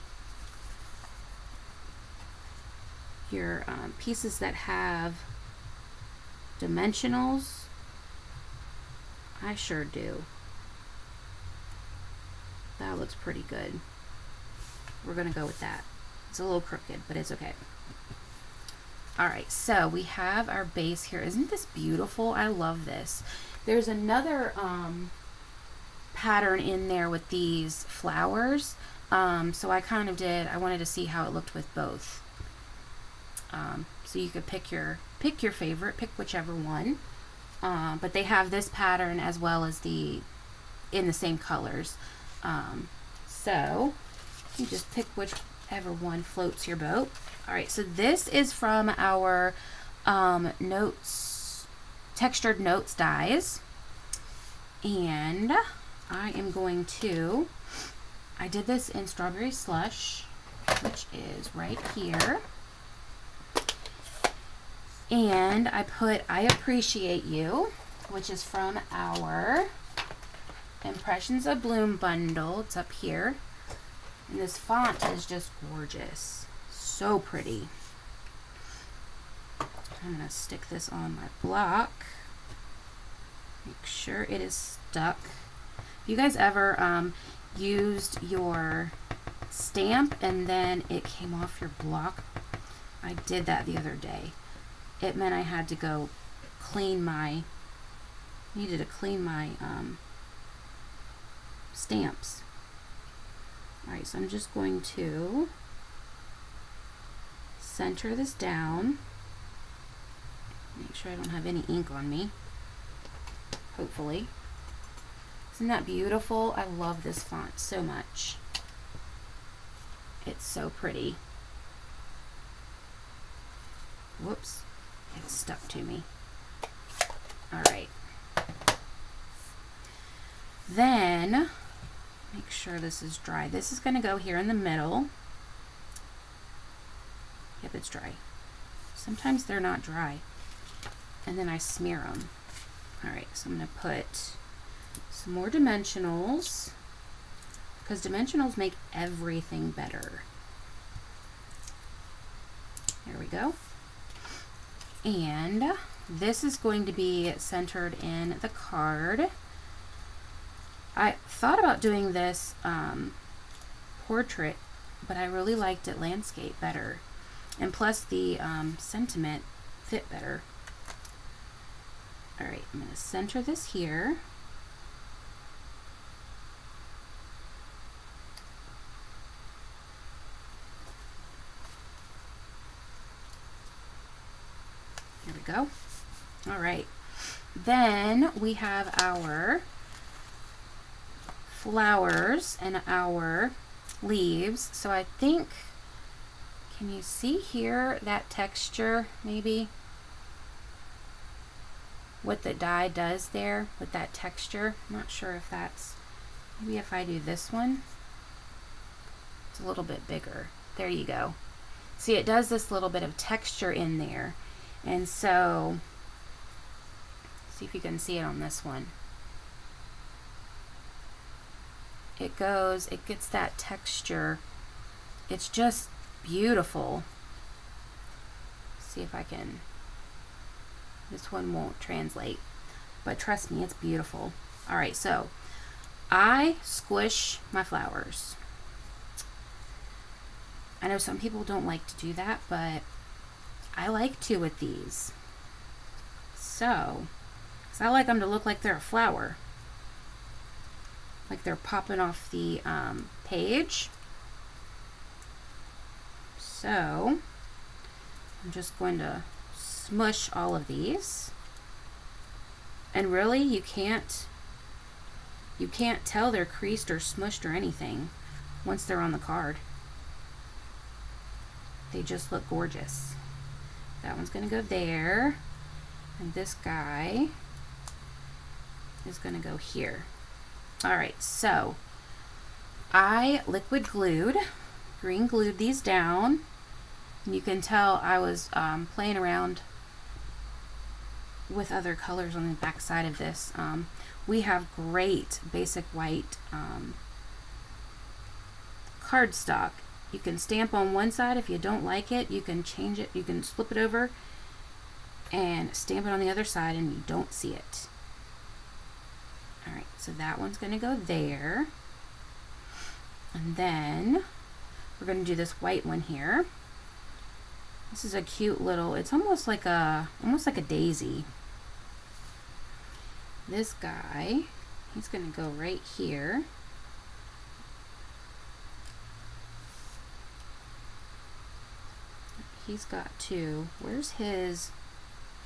pieces that have dimensionals? I sure do. That looks pretty good. We're gonna go with that. It's a little crooked, but it's okay. All right, so we have our base here. Isn't this beautiful? I love this. There's another pattern in there with these flowers. So I kind of did, I wanted to see how it looked with both. So you could pick your favorite, pick whichever one. But they have this pattern as well as in the same colors. So you just pick whichever one floats your boat. All right, so this is from our textured notes dies, and I am going to, I did this in Strawberry Slush, which is right here, and I put I Appreciate You, which is from our Impressions of Bloom bundle. It's up here, and this font is just gorgeous, so pretty. I'm going to stick this on my block, make sure it is stuck. You guys ever used your stamp and then it came off your block? I did that the other day. It meant I had to go clean my, needed to clean my stamps. Alright, so I'm just going to center this down. Make sure I don't have any ink on me. Hopefully. Isn't that beautiful? I love this font so much. It's so pretty. Whoops, it's stuck to me. All right. Then, make sure this is dry. This is gonna go here in the middle. Yep, it's dry. Sometimes they're not dry. And then I smear them. All right, so I'm gonna put some more dimensionals, because dimensionals make everything better. There we go. And this is going to be centered in the card. I thought about doing this portrait, but I really liked it landscape better. And plus the sentiment fit better. All right, I'm going to center this here. Here we go. All right. Then we have our flowers and our leaves. So I think, can you see here that texture maybe? What the dye does there with that texture. I'm not sure if that's, maybe if I do this one, it's a little bit bigger. There you go. See, it does this little bit of texture in there. And so, see if you can see it on this one. It goes, it gets that texture. It's just beautiful. See if I can, this one won't translate, but trust me, it's beautiful. All right, so I squish my flowers. I know some people don't like to do that, but I like to with these. So, 'cause I like them to look like they're a flower, like they're popping off the page. So, I'm just going to smush all of these. And really, you can't tell they're creased or smushed or anything once they're on the card. They just look gorgeous. That one's gonna go there, and this guy is gonna go here. All right, so I liquid glued, green glued these down. And you can tell I was playing around with other colors on the back side of this. We have great basic white cardstock. You can stamp on one side. If you don't like it, you can change it. You can flip it over and stamp it on the other side and you don't see it. All right, so that one's gonna go there. And then we're gonna do this white one here. This is a cute little, it's almost like a daisy. This guy, he's gonna go right here. He's got to, where's his,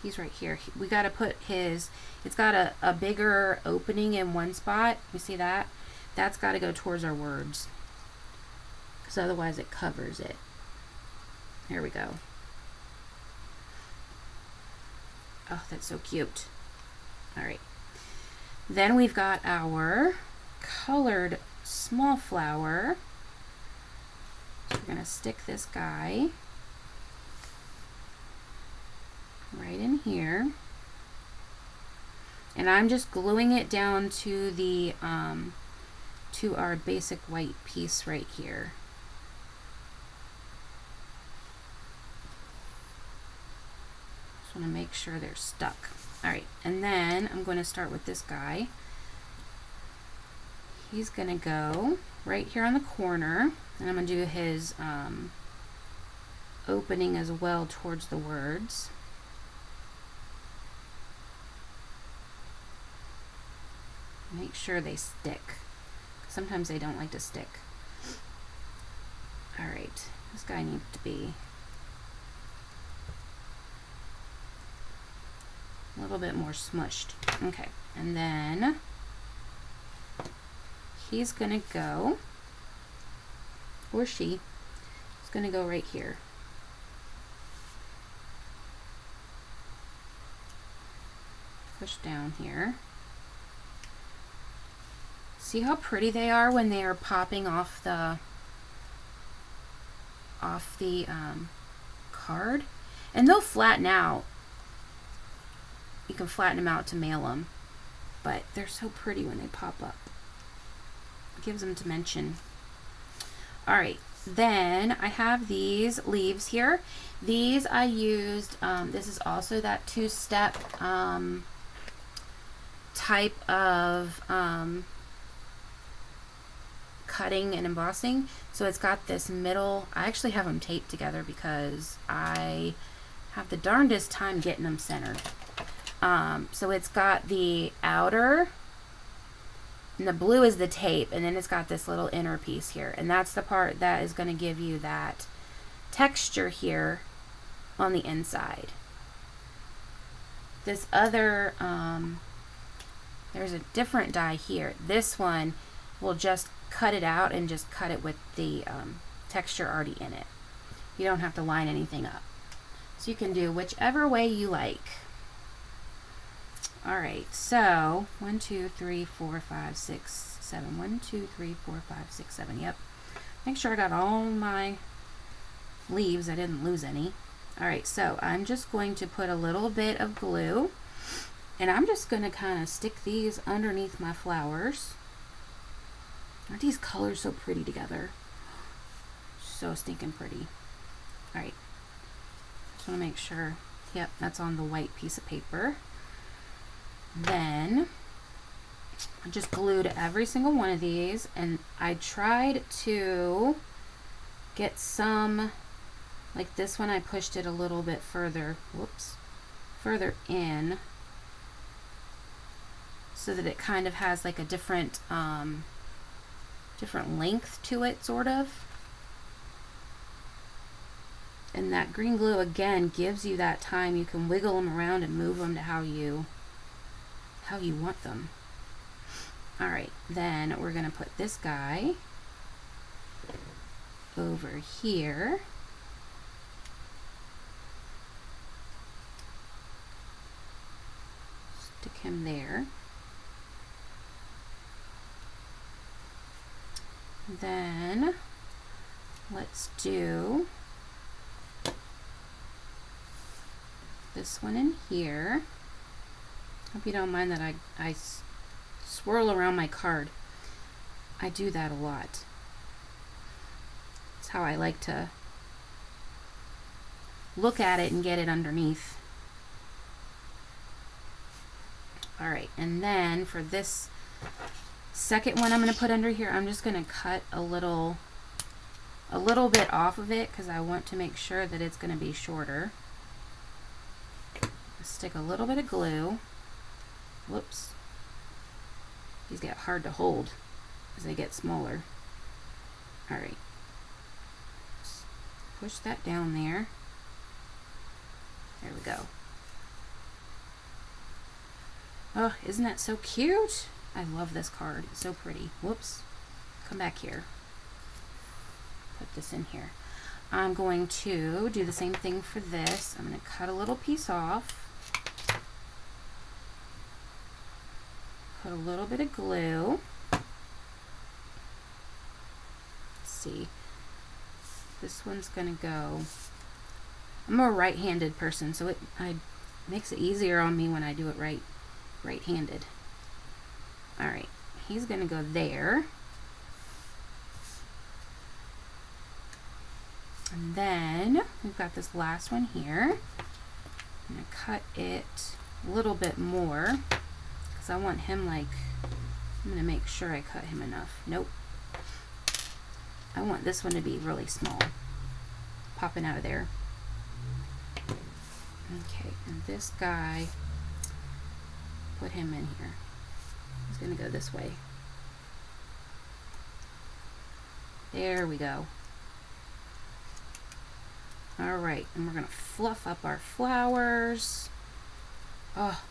he's right here. We gotta put his, it's got a bigger opening in one spot. You see that? That's gotta go towards our words, because otherwise it covers it. There we go. Oh, that's so cute. All right. Then we've got our colored small flower. So we're gonna stick this guy right in here. And I'm just gluing it down to the to our basic white piece right here. Just want to make sure they're stuck. All right, and then I'm going to start with this guy. He's going to go right here on the corner, and I'm going to do his opening as well towards the words. Make sure they stick. Sometimes they don't like to stick. All right, this guy needs to be a little bit more smushed. Okay, and then he's gonna go, or she, going to go right here. Push down here. See how pretty they are when they are popping off the card? And they'll flatten out. You can flatten them out to mail them, but they're so pretty when they pop up. It gives them dimension. All right, then I have these leaves here. These I used, this is also that two-step type of cutting and embossing. So it's got this middle, I actually have them taped together because I have the darndest time getting them centered. So it's got the outer, and the blue is the tape, and then it's got this little inner piece here, and that's the part that is going to give you that texture here on the inside. This other, there's a different die here. This one will just cut it out and just cut it with the texture already in it. You don't have to line anything up. So you can do whichever way you like. All right, so 1, 2, 3, 4, 5, 6, 7. 1, 2, 3, 4, 5, 6, 7. Yep. Make sure I got all my leaves. I didn't lose any. All right, so I'm just going to put a little bit of glue, and I'm just going to kind of stick these underneath my flowers. Aren't these colors so pretty together? So stinking pretty. All right, just want to make sure. Yep, that's on the white piece of paper. Then I just glued every single one of these, and I tried to get some, like this one I pushed it a little bit further, whoops, further in, so that it kind of has like a different different length to it, sort of. And that green glue again gives you that time. You can wiggle them around and move them to how you want them. All right, then we're gonna put this guy over here. Stick him there. Then let's do this one in here. Hope you don't mind that I swirl around my card. I do that a lot. It's how I like to look at it and get it underneath. All right, and then for this second one I'm going to put under here, I'm just going to cut a little bit off of it because I want to make sure that it's going to be shorter. Stick a little bit of glue. Whoops. These get hard to hold as they get smaller. All right. Just push that down there. There we go. Oh, isn't that so cute? I love this card. It's so pretty. Whoops. Come back here. Put this in here. I'm going to do the same thing for this. I'm going to cut a little piece off. Put a little bit of glue. Let's see. This one's going to go. I'm a right-handed person, so it makes it easier on me when I do it right-handed. All right, he's going to go there. And then we've got this last one here. I'm going to cut it a little bit more because I want him like, I'm going to make sure I cut him enough. Nope. I want this one to be really small, popping out of there. Okay, and this guy, put him in here. He's going to go this way. There we go. All right, and we're going to fluff up our flowers. Oh,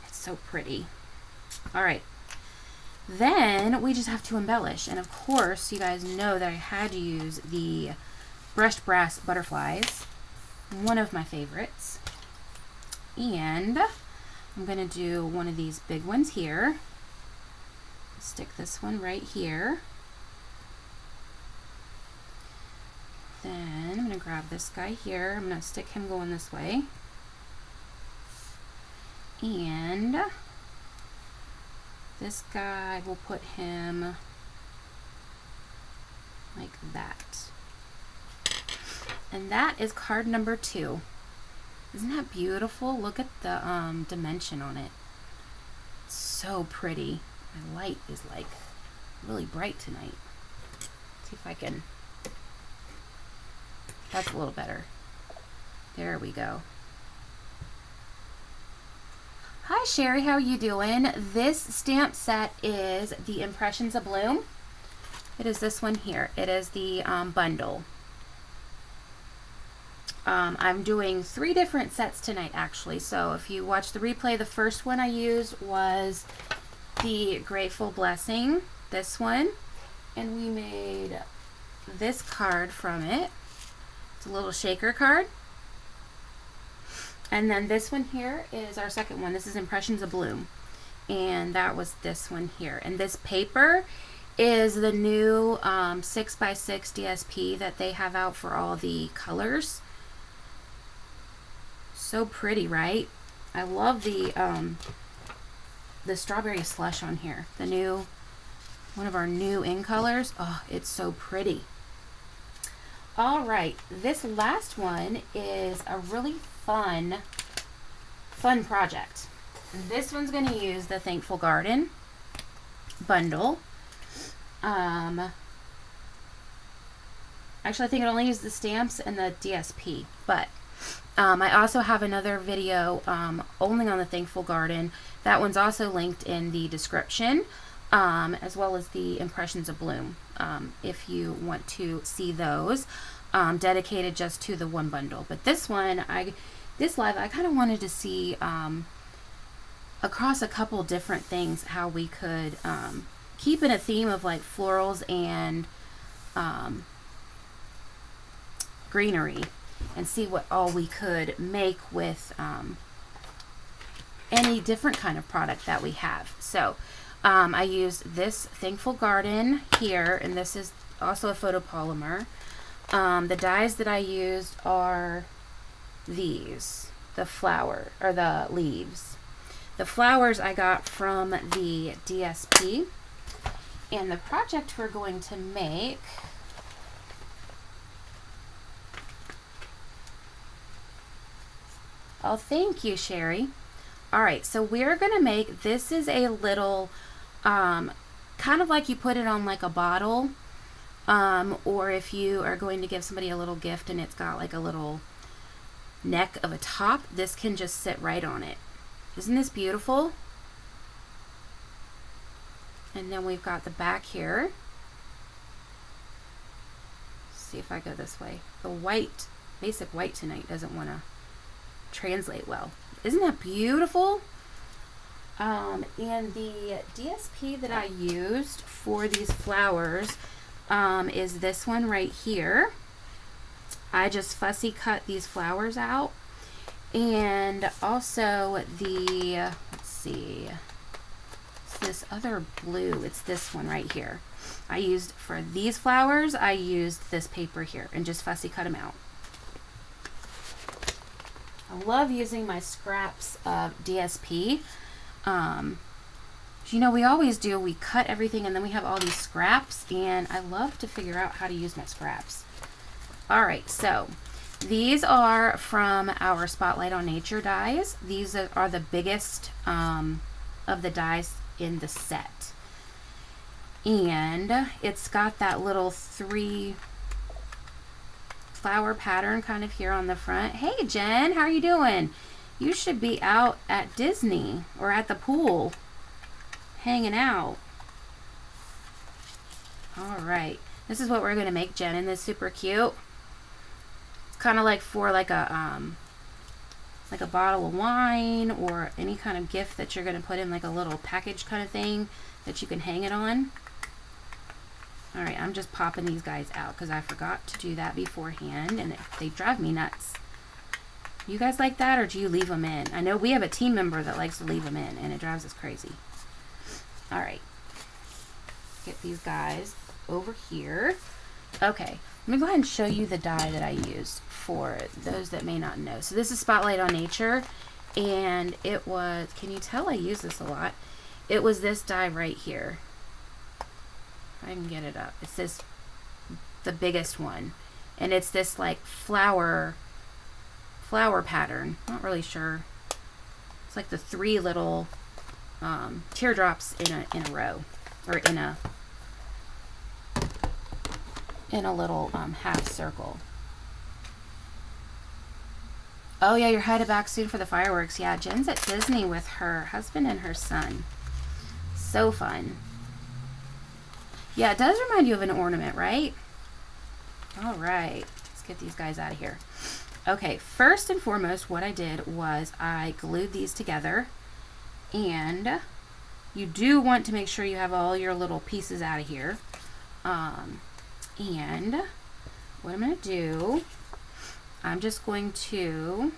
it's so pretty. All right, then we just have to embellish. And of course, you guys know that I had to use the brushed brass butterflies, one of my favorites. And I'm going to do one of these big ones here. Stick this one right here. Then I'm going to grab this guy here. I'm going to stick him going this way. And this guy, we'll put him like that. And that is card number 2. Isn't that beautiful? Look at the dimension on it. It's so pretty. My light is like really bright tonight. Let's see if I can. That's a little better. There we go. Hi Sherry, how are you doing? This stamp set is the Impressions Abloom. It is this one here. It is the bundle. I'm doing 3 different sets tonight actually. So if you watch the replay, the first one I used was the Grateful Blessing, this one. And we made this card from it. It's a little shaker card. And then this one here is our second one. This is Impressions Abloom. And that was this one here. And this paper is the new 6x6 DSP that they have out for all the colors. So pretty, right? I love the strawberry slush on here. The new, one of our new in colors. Oh, it's so pretty. All right, this last one is a really fun project. This one's going to use the Thankful Garden bundle. Actually, I think it only uses the stamps and the DSP, but I also have another video only on the Thankful Garden. That one's also linked in the description, as well as the Impressions Abloom, if you want to see those, dedicated just to the one bundle. But this one, this live, I kind of wanted to see across a couple different things how we could keep in a theme of like florals and greenery, and see what all we could make with any different kind of product that we have. So I used this Thankful Garden here, and this is also a photopolymer. The dyes that I used are these, the flower, or the leaves. The flowers I got from the DSP. And the project we're going to make, oh, thank you, Sherry. All right, so we're going to make, this is a little, kind of like you put it on like a bottle, or if you are going to give somebody a little gift and it's got like a little neck of a top, this can just sit right on it. Isn't this beautiful? And then we've got the back here. Let's see if I go this way. The white, basic white tonight doesn't want to translate well. Isn't that beautiful? And the DSP that I used for these flowers is this one right here. I just fussy cut these flowers out. And also the, let's see, it's this other blue, it's this one right here. I used, for these flowers, I used this paper here and just fussy cut them out. I love using my scraps of DSP. You know, we always do, we cut everything and then we have all these scraps, and I love to figure out how to use my scraps. All right, so these are from our Spotlight on Nature dies. These are the biggest of the dies in the set. And it's got that little 3 flower pattern kind of here on the front. Hey Jen, how are you doing? You should be out at Disney or at the pool hanging out. All right, this is what we're gonna make, Jen, and this is super cute. It's kind of like for like a bottle of wine or any kind of gift that you're gonna put in like a little package kind of thing that you can hang it on. All right, I'm just popping these guys out because I forgot to do that beforehand, and they drive me nuts. You guys like that, or do you leave them in? I know we have a team member that likes to leave them in, and it drives us crazy. All right, get these guys over here. Okay, I'm gonna go ahead and show you the die that I used for those that may not know. So this is Spotlight on Nature, and it was, can you tell I use this a lot? It was this die right here. If I can get it up. It's this, the biggest one, and it's this like flower pattern. Not really sure. It's like the 3 little teardrops in a row, or in a little half circle. Oh yeah, you're headed back soon for the fireworks. Yeah, Jen's at Disney with her husband and her son. So fun. Yeah, it does remind you of an ornament, right? All right, let's get these guys out of here. Okay, first and foremost, what I did was I glued these together, and you do want to make sure you have all your little pieces out of here. And what I'm going to do, I'm just going to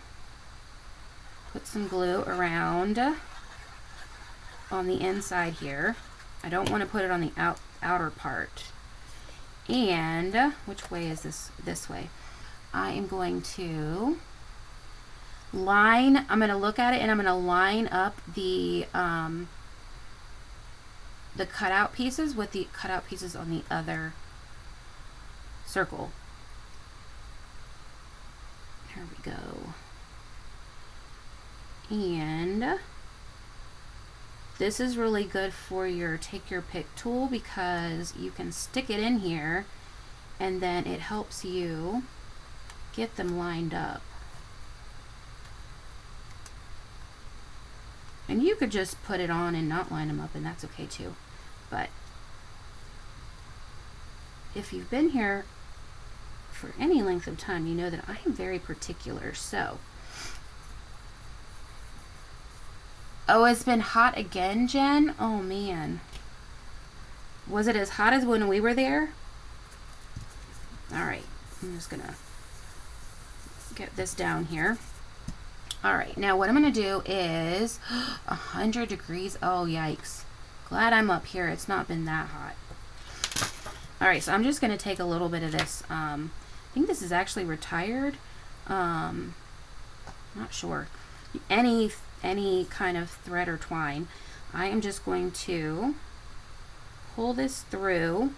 put some glue around on the inside here. I don't want to put it on the outer part. And which way is this? This way. I am going to line, I'm going to look at it and I'm going to line up the cutout pieces with the cutout pieces on the other circle. There we go. And this is really good for your take your pick tool because you can stick it in here and then it helps you get them lined up. And you could just put it on and not line them up, and that's okay too. But if you've been here for any length of time, you know that I am very particular. So, oh, it's been hot again, Jen? Oh man. Was it as hot as when we were there? All right, I'm just gonna get this down here. All right, now what I'm gonna do is 100 degrees. Oh, yikes. Glad I'm up here. It's not been that hot. All right, so I'm just gonna take a little bit of this. I think this is actually retired. Not sure. Any kind of thread or twine. I am just going to pull this through.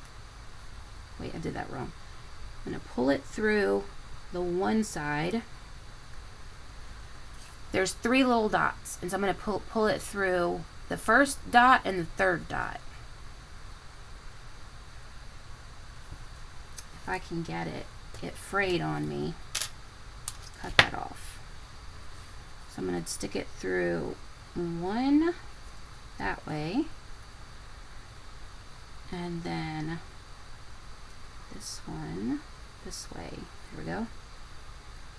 Wait, I did that wrong. I'm gonna pull it through the one side. There's 3 little dots, and so I'm going to pull it through the first dot and the third dot. If I can get it, it frayed on me. Cut that off. So I'm going to stick it through one that way, and then this one this way. Here we go.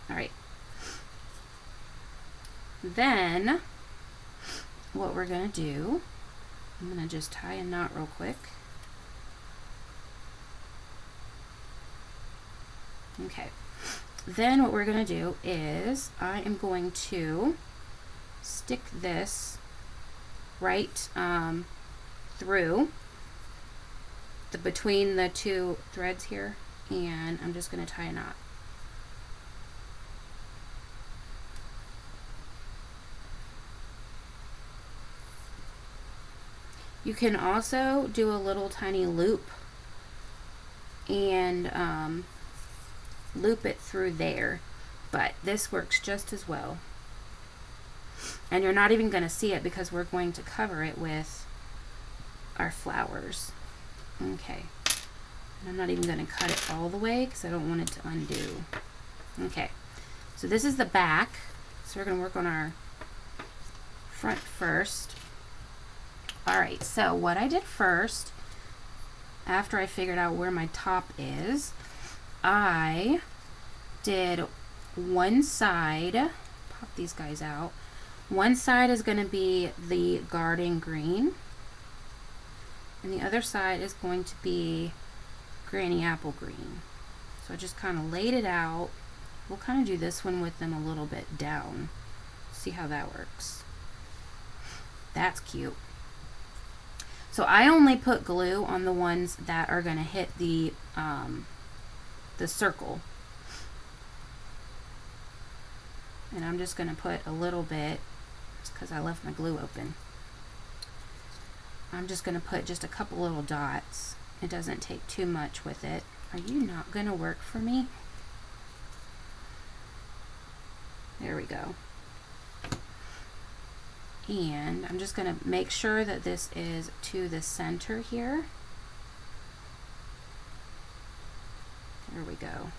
All right. Then what we're going to do, I'm going to just tie a knot real quick. Okay. Then what we're going to do is I am going to stick this right through between the 2 threads here, and I'm just going to tie a knot. You can also do a little tiny loop and loop it through there, but this works just as well. And you're not even going to see it because we're going to cover it with our flowers. Okay. And I'm not even going to cut it all the way because I don't want it to undo. Okay. So this is the back. So we're going to work on our front first. Alright, so what I did first, after I figured out where my top is, I did one side, pop these guys out, one side is going to be the garden green, and the other side is going to be Granny Apple Green. So I just kind of laid it out. We'll kind of do this one with them a little bit down. See how that works. That's cute. So I only put glue on the ones that are going to hit the circle. And I'm just going to put a little bit, just because I left my glue open. I'm just going to put just a couple little dots. It doesn't take too much with it. Are you not going to work for me? There we go. And I'm just going to make sure that this is to the center here. There we go.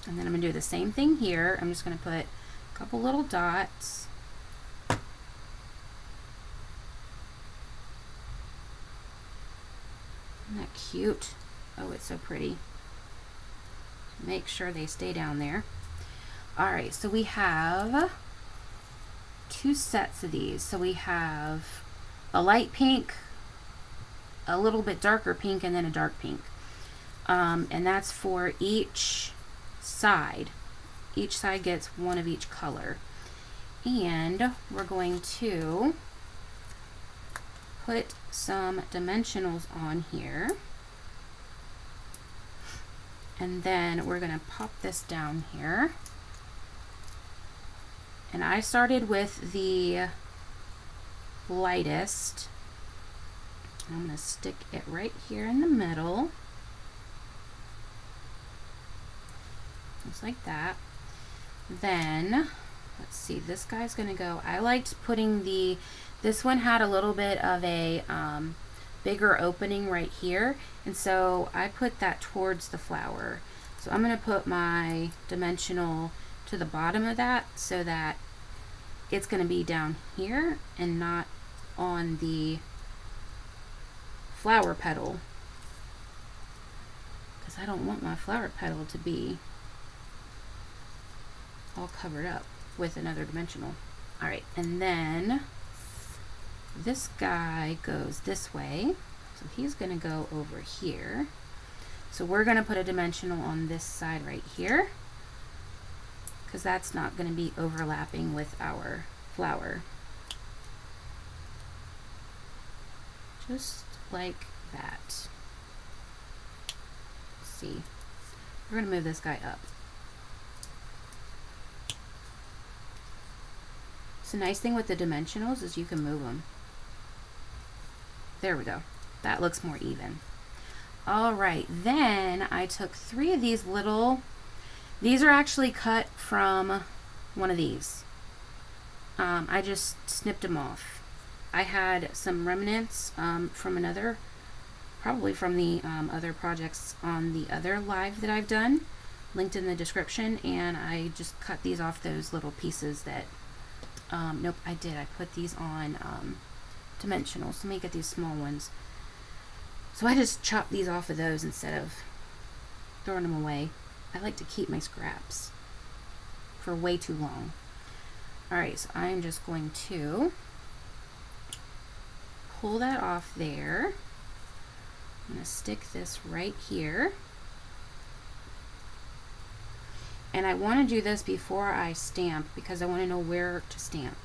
And then I'm going to do the same thing here. I'm just going to put a couple little dots. Isn't that cute? Oh, it's so pretty. Make sure they stay down there. Alright, so we have 2 sets of these. So we have a light pink, a little bit darker pink, and then a dark pink. And that's for each side. Each side gets one of each color. And we're going to put some dimensionals on here. And then we're going to pop this down here. And I started with the lightest. I'm going to stick it right here in the middle. Just like that. Then, let's see, this guy's going to go, I liked putting this one had a little bit of a bigger opening right here, and so I put that towards the flower. So I'm going to put my dimensional to the bottom of that so that it's going to be down here and not on the flower petal, because I don't want my flower petal to be all covered up with another dimensional. Alright, and then this guy goes this way, so he's going to go over here. So we're going to put a dimensional on this side right here, because that's not going to be overlapping with our flower. Just like that. Let's see. We're going to move this guy up. So the nice thing with the dimensionals is you can move them. There we go. That looks more even. Alright, then I took 3 of these little, these are actually cut from one of these. I just snipped them off. I had some remnants from another, probably from the other projects on the other live that I've done, linked in the description, and I just cut these off those little pieces that, nope, I did. I put these on dimensionals. Let me get these small ones. So I just chopped these off of those instead of throwing them away. I like to keep my scraps for way too long. Alright, so I'm just going to pull that off there. I'm going to stick this right here. And I want to do this before I stamp because I want to know where to stamp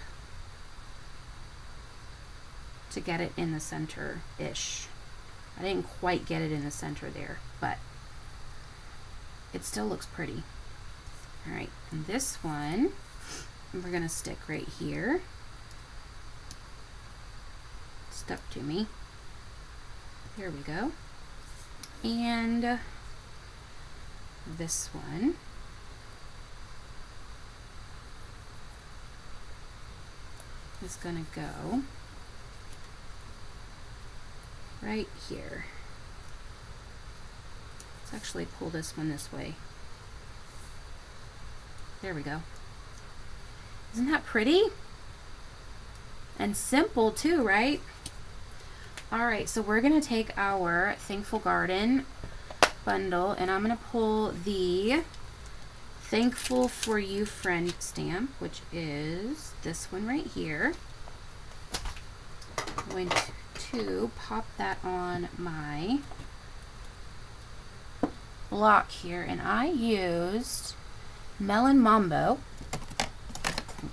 to get it in the center-ish. I didn't quite get it in the center there, but it still looks pretty. Alright, and this one we're going to stick right here. Stuck to me. There we go. And this one is going to go right here. Let's actually pull this one this way. There we go. Isn't that pretty? And simple too, right? Alright, so we're going to take our Thankful Garden bundle and I'm going to pull the Thankful for You Friend stamp, which is this one right here. I'm going to pop that on my block here, and I used Melon Mambo.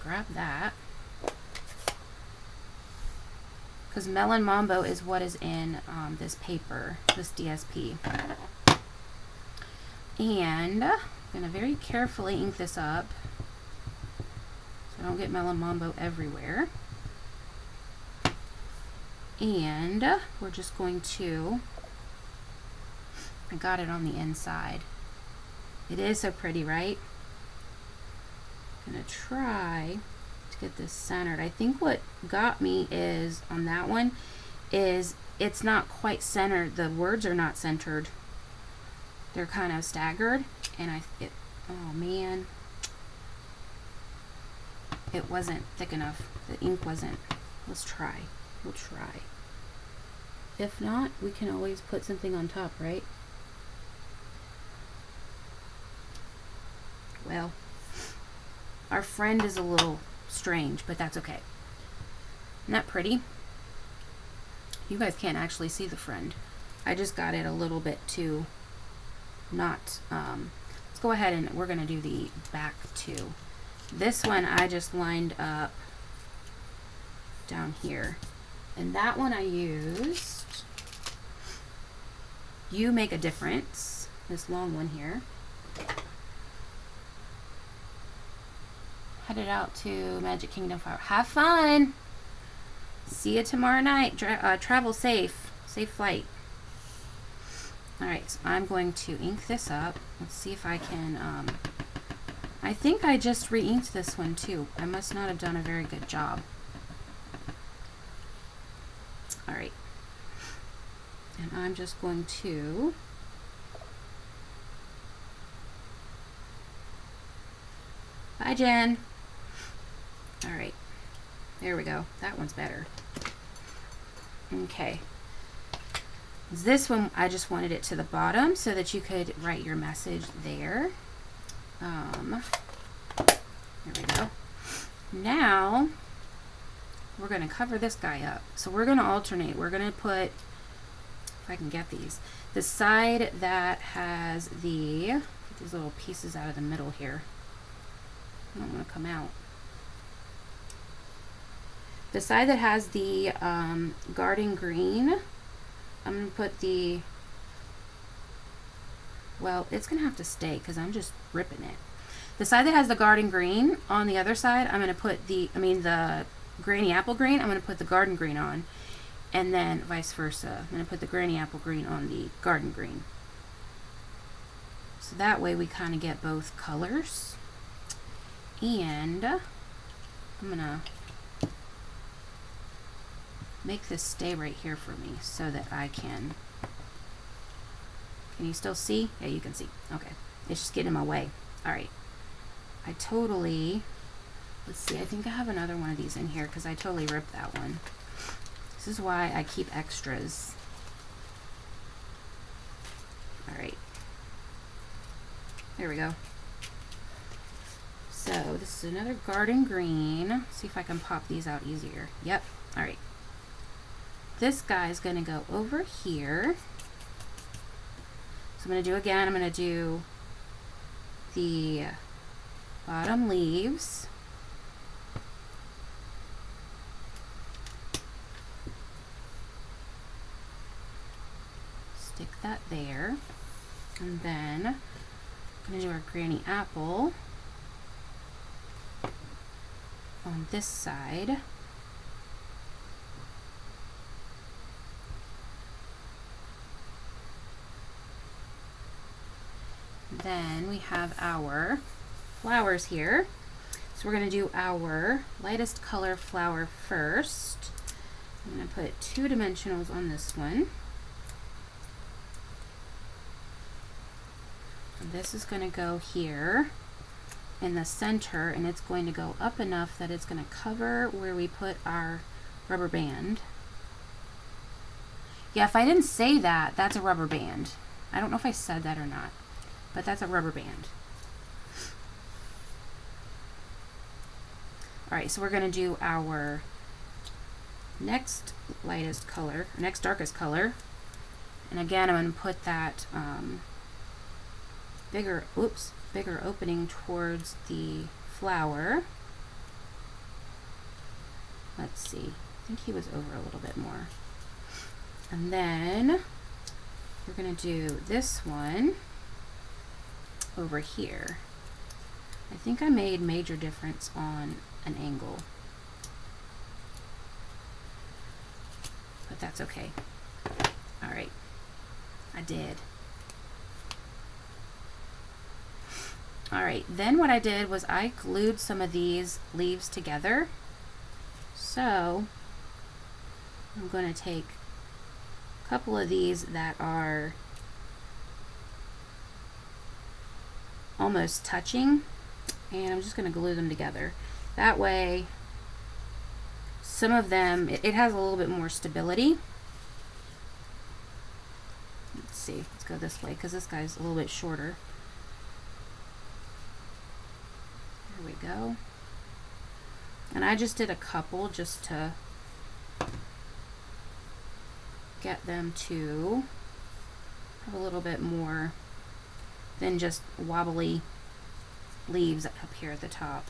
Grab that, because Melon Mambo is what is in this paper, this DSP. And I'm going to very carefully ink this up so I don't get Melon Mambo everywhere. And we're just going to, I got it on the inside. It is so pretty, right? I'm going to try to get this centered. I think what got me is, on that one, is it's not quite centered. The words are not centered. They're kind of staggered, and oh man, it wasn't thick enough. The ink wasn't. Let's try. We'll try. If not, we can always put something on top, right? Well, our friend is a little strange, but that's okay. Isn't that pretty? You guys can't actually see the friend. I just got it a little bit too not, let's go ahead and we're going to do the back too. This one I just lined up down here. And that one I used You Make a Difference, this long one here. Headed out to Magic Kingdom Flower. Have fun! See you tomorrow night. Travel safe. Safe flight. Alright, so I'm going to ink this up. Let's see if I can, I think I just re-inked this one too. I must not have done a very good job. Alright. And I'm just going to bye, Jen. Alright. There we go. That one's better. Okay. This one, I just wanted it to the bottom so that you could write your message there. There we go. Now, we're going to cover this guy up. So we're going to alternate. We're going to put, if I can get these, the side that has get these little pieces out of the middle here. I don't want to come out. The side that has the garden green, I'm going to put the, well, it's going to have to stay because I'm just ripping it. The side that has the garden green, on the other side, I'm going to put the granny apple green, I'm going to put the garden green on. And then vice versa. I'm going to put the granny apple green on the garden green. So that way we kind of get both colors. And I'm going to make this stay right here for me so that I can you still see? Yeah, you can see. Okay. It's just getting in my way. Alright. Let's see, I think I have another one of these in here because I totally ripped that one. This is why I keep extras. Alright. There we go. So this is another garden green. Let's see if I can pop these out easier. Yep. Alright. This guy's going to go over here. So I'm going to do again, I'm going to do the bottom leaves. Stick that there. And then I'm going to do our granny apple on this side. Then we have our flowers here. So we're going to do our lightest color flower first. I'm going to put 2 dimensionals on this one. And this is going to go here in the center, and it's going to go up enough that it's going to cover where we put our rubber band. Yeah, if I didn't say that, that's a rubber band. I don't know if I said that or not, but that's a rubber band. Alright, so we're going to do our next lightest color, next darkest color. And again, I'm going to put that bigger opening towards the flower. Let's see, I think he was over a little bit more. And then we're going to do this one over here. I think I made major difference on an angle, but that's okay. All right, I did. All right, then what I did was I glued some of these leaves together. So I'm going to take a couple of these that are almost touching, and I'm just going to glue them together. That way, some of them, it has a little bit more stability. Let's see, let's go this way because this guy's a little bit shorter. There we go. And I just did a couple just to get them to have a little bit more than just wobbly leaves up here at the top.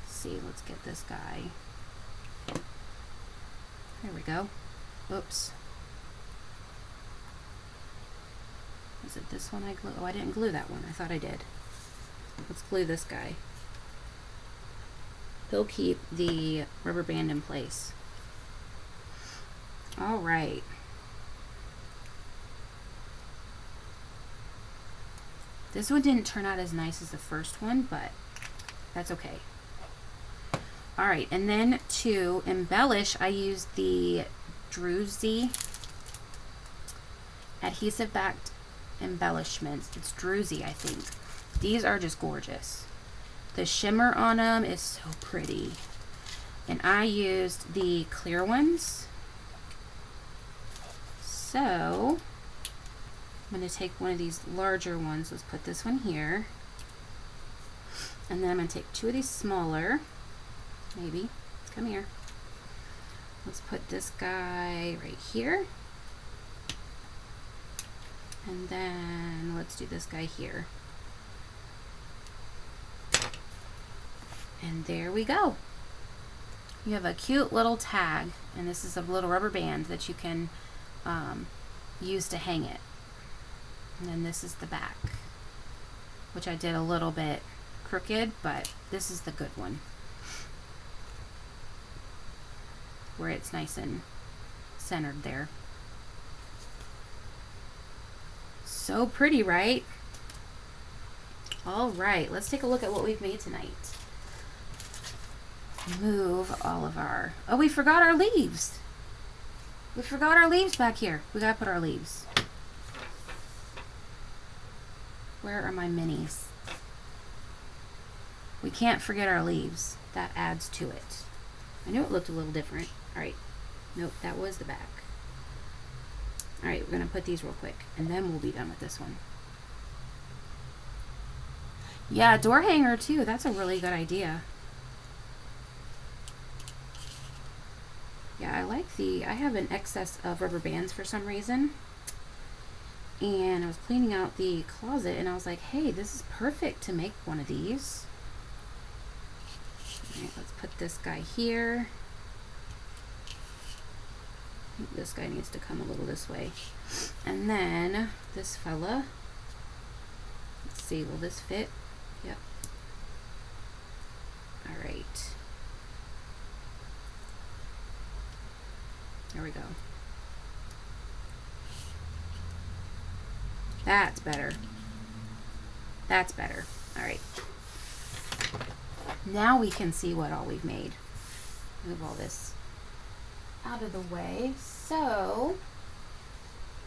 Let's see, let's get this guy. There we go. Oops. Is it this one I glue? Oh, I didn't glue that one. I thought I did. Let's glue this guy. He'll keep the rubber band in place. All right. This one didn't turn out as nice as the first one, but that's okay. All right, and then to embellish, I used the Druzy adhesive backed embellishments. It's Druzy, I think. These are just gorgeous. The shimmer on them is so pretty. And I used the clear ones. So I'm going to take one of these larger ones. Let's put this one here. And then I'm going to take two of these smaller. Maybe. Come here. Let's put this guy right here. And then let's do this guy here. And there we go. You have a cute little tag, and this is a little rubber band that you can use to hang it. And then this is the back, which I did a little bit crooked, but this is the good one, where it's nice and centered there. So pretty, right? All right, let's take a look at what we've made tonight. Move all of our, oh, we forgot our leaves. We forgot our leaves back here. We gotta put our leaves. Where are my minis? We can't forget our leaves. That adds to it. I knew it looked a little different. All right. Nope, that was the back. All right, we're gonna put these real quick, and then we'll be done with this one. Yeah, door hanger too. That's a really good idea. Yeah, I like I have an excess of rubber bands for some reason. And I was cleaning out the closet and I was like, hey, this is perfect to make one of these. All right, let's put this guy here. I think this guy needs to come a little this way. And then this fella. Let's see, will this fit? Yep. All right. There we go. That's better. That's better. All right. Now we can see what all we've made. Move all this out of the way. So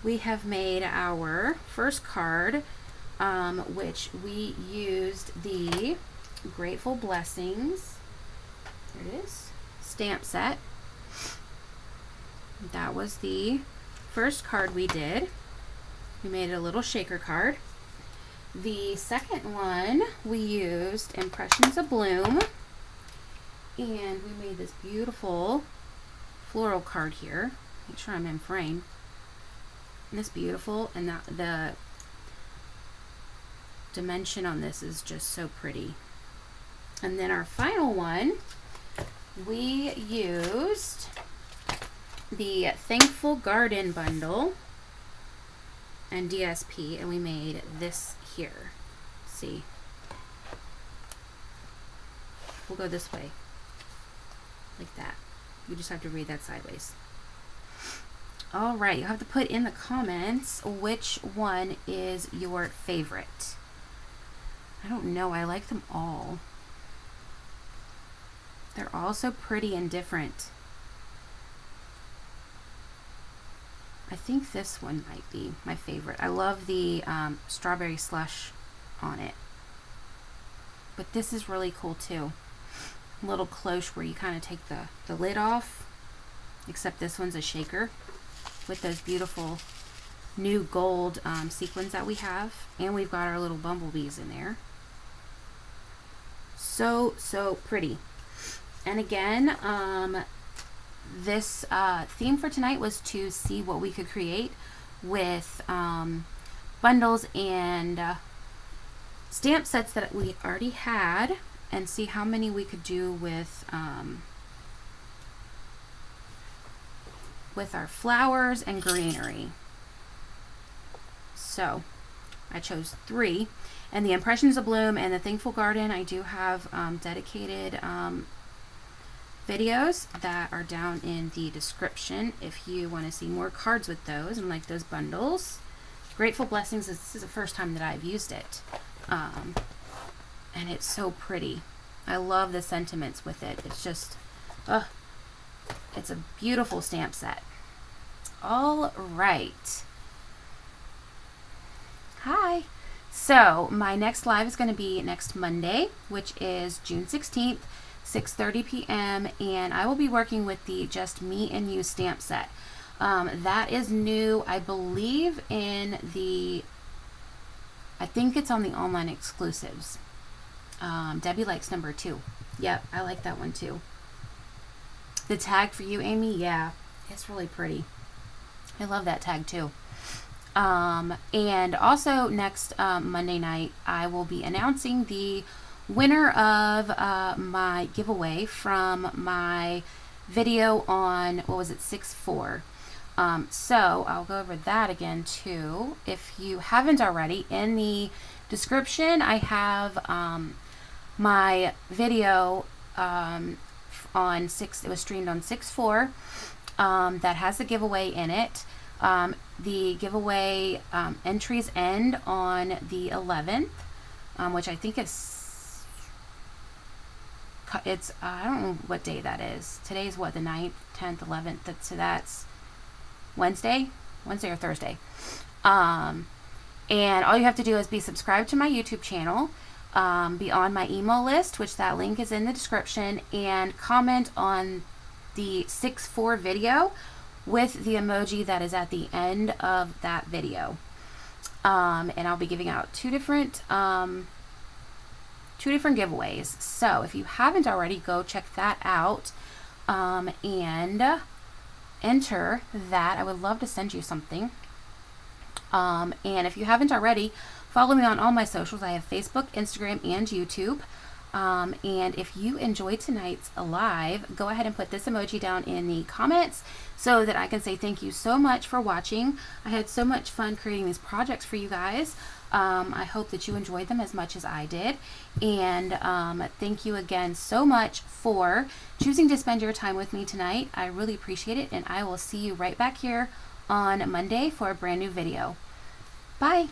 we have made our first card, which we used the Grateful Blessings. There it is. Stamp set. That was the first card we did. We made a little shaker card. The second one, we used Impressions Abloom, and we made this beautiful floral card here. Make sure I'm in frame. And it's beautiful, and the dimension on this is just so pretty. And then our final one, we used the Thankful Garden bundle and DSP, and we made this here. See, we'll go this way like that. You just have to read that sideways. All right, you have to put in the comments which one is your favorite. I don't know, I like them all. They're all so pretty and different. I think this one might be my favorite. I love the strawberry slush on it. But this is really cool too. A little cloche where you kind of take the lid off, except this one's a shaker with those beautiful new gold sequins that we have. And we've got our little bumblebees in there. So, so pretty. And again, this theme for tonight was to see what we could create with bundles and stamp sets that we already had, and see how many we could do with our flowers and greenery. So I chose 3, and the Impressions of Bloom and the Thankful Garden, I do have dedicated videos that are down in the description if you want to see more cards with those and like those bundles. Grateful Blessings, this is the first time that I've used it, and it's so pretty. I love the sentiments with it. It's just it's a beautiful stamp set. All right, hi. So my next live is going to be next Monday, which is June 16th, 6:30 p.m. and I will be working with the Just Me and You stamp set. That is new, I believe, in the, I think it's on the online exclusives. Debbie likes number 2. Yep, I like that one too. The tag for you, Amy, yeah, it's really pretty. I love that tag too. And also next Monday night, I will be announcing the winner of my giveaway from my video on, what was it, 6/4. So I'll go over that again too. If you haven't already, in the description I have my video on 6, it was streamed on 6/4, that has the giveaway in it. The giveaway entries end on the 11th, which I think is, it's I don't know what day that is. Today's what, the 9th, 10th, 11th, so that's Wednesday or Thursday. And all you have to do is be subscribed to my YouTube channel, be on my email list, which that link is in the description, and comment on the 6/4 video with the emoji that is at the end of that video. And I'll be giving out two different giveaways. So if you haven't already, go check that out and enter that. I would love to send you something. And if you haven't already, follow me on all my socials. I have Facebook, Instagram, and YouTube. And if you enjoyed tonight's live, go ahead and put this emoji down in the comments so that I can say thank you so much for watching. I had so much fun creating these projects for you guys. I hope that you enjoyed them as much as I did. And thank you again so much for choosing to spend your time with me tonight. I really appreciate it, and I will see you right back here on Monday for a brand new video. Bye.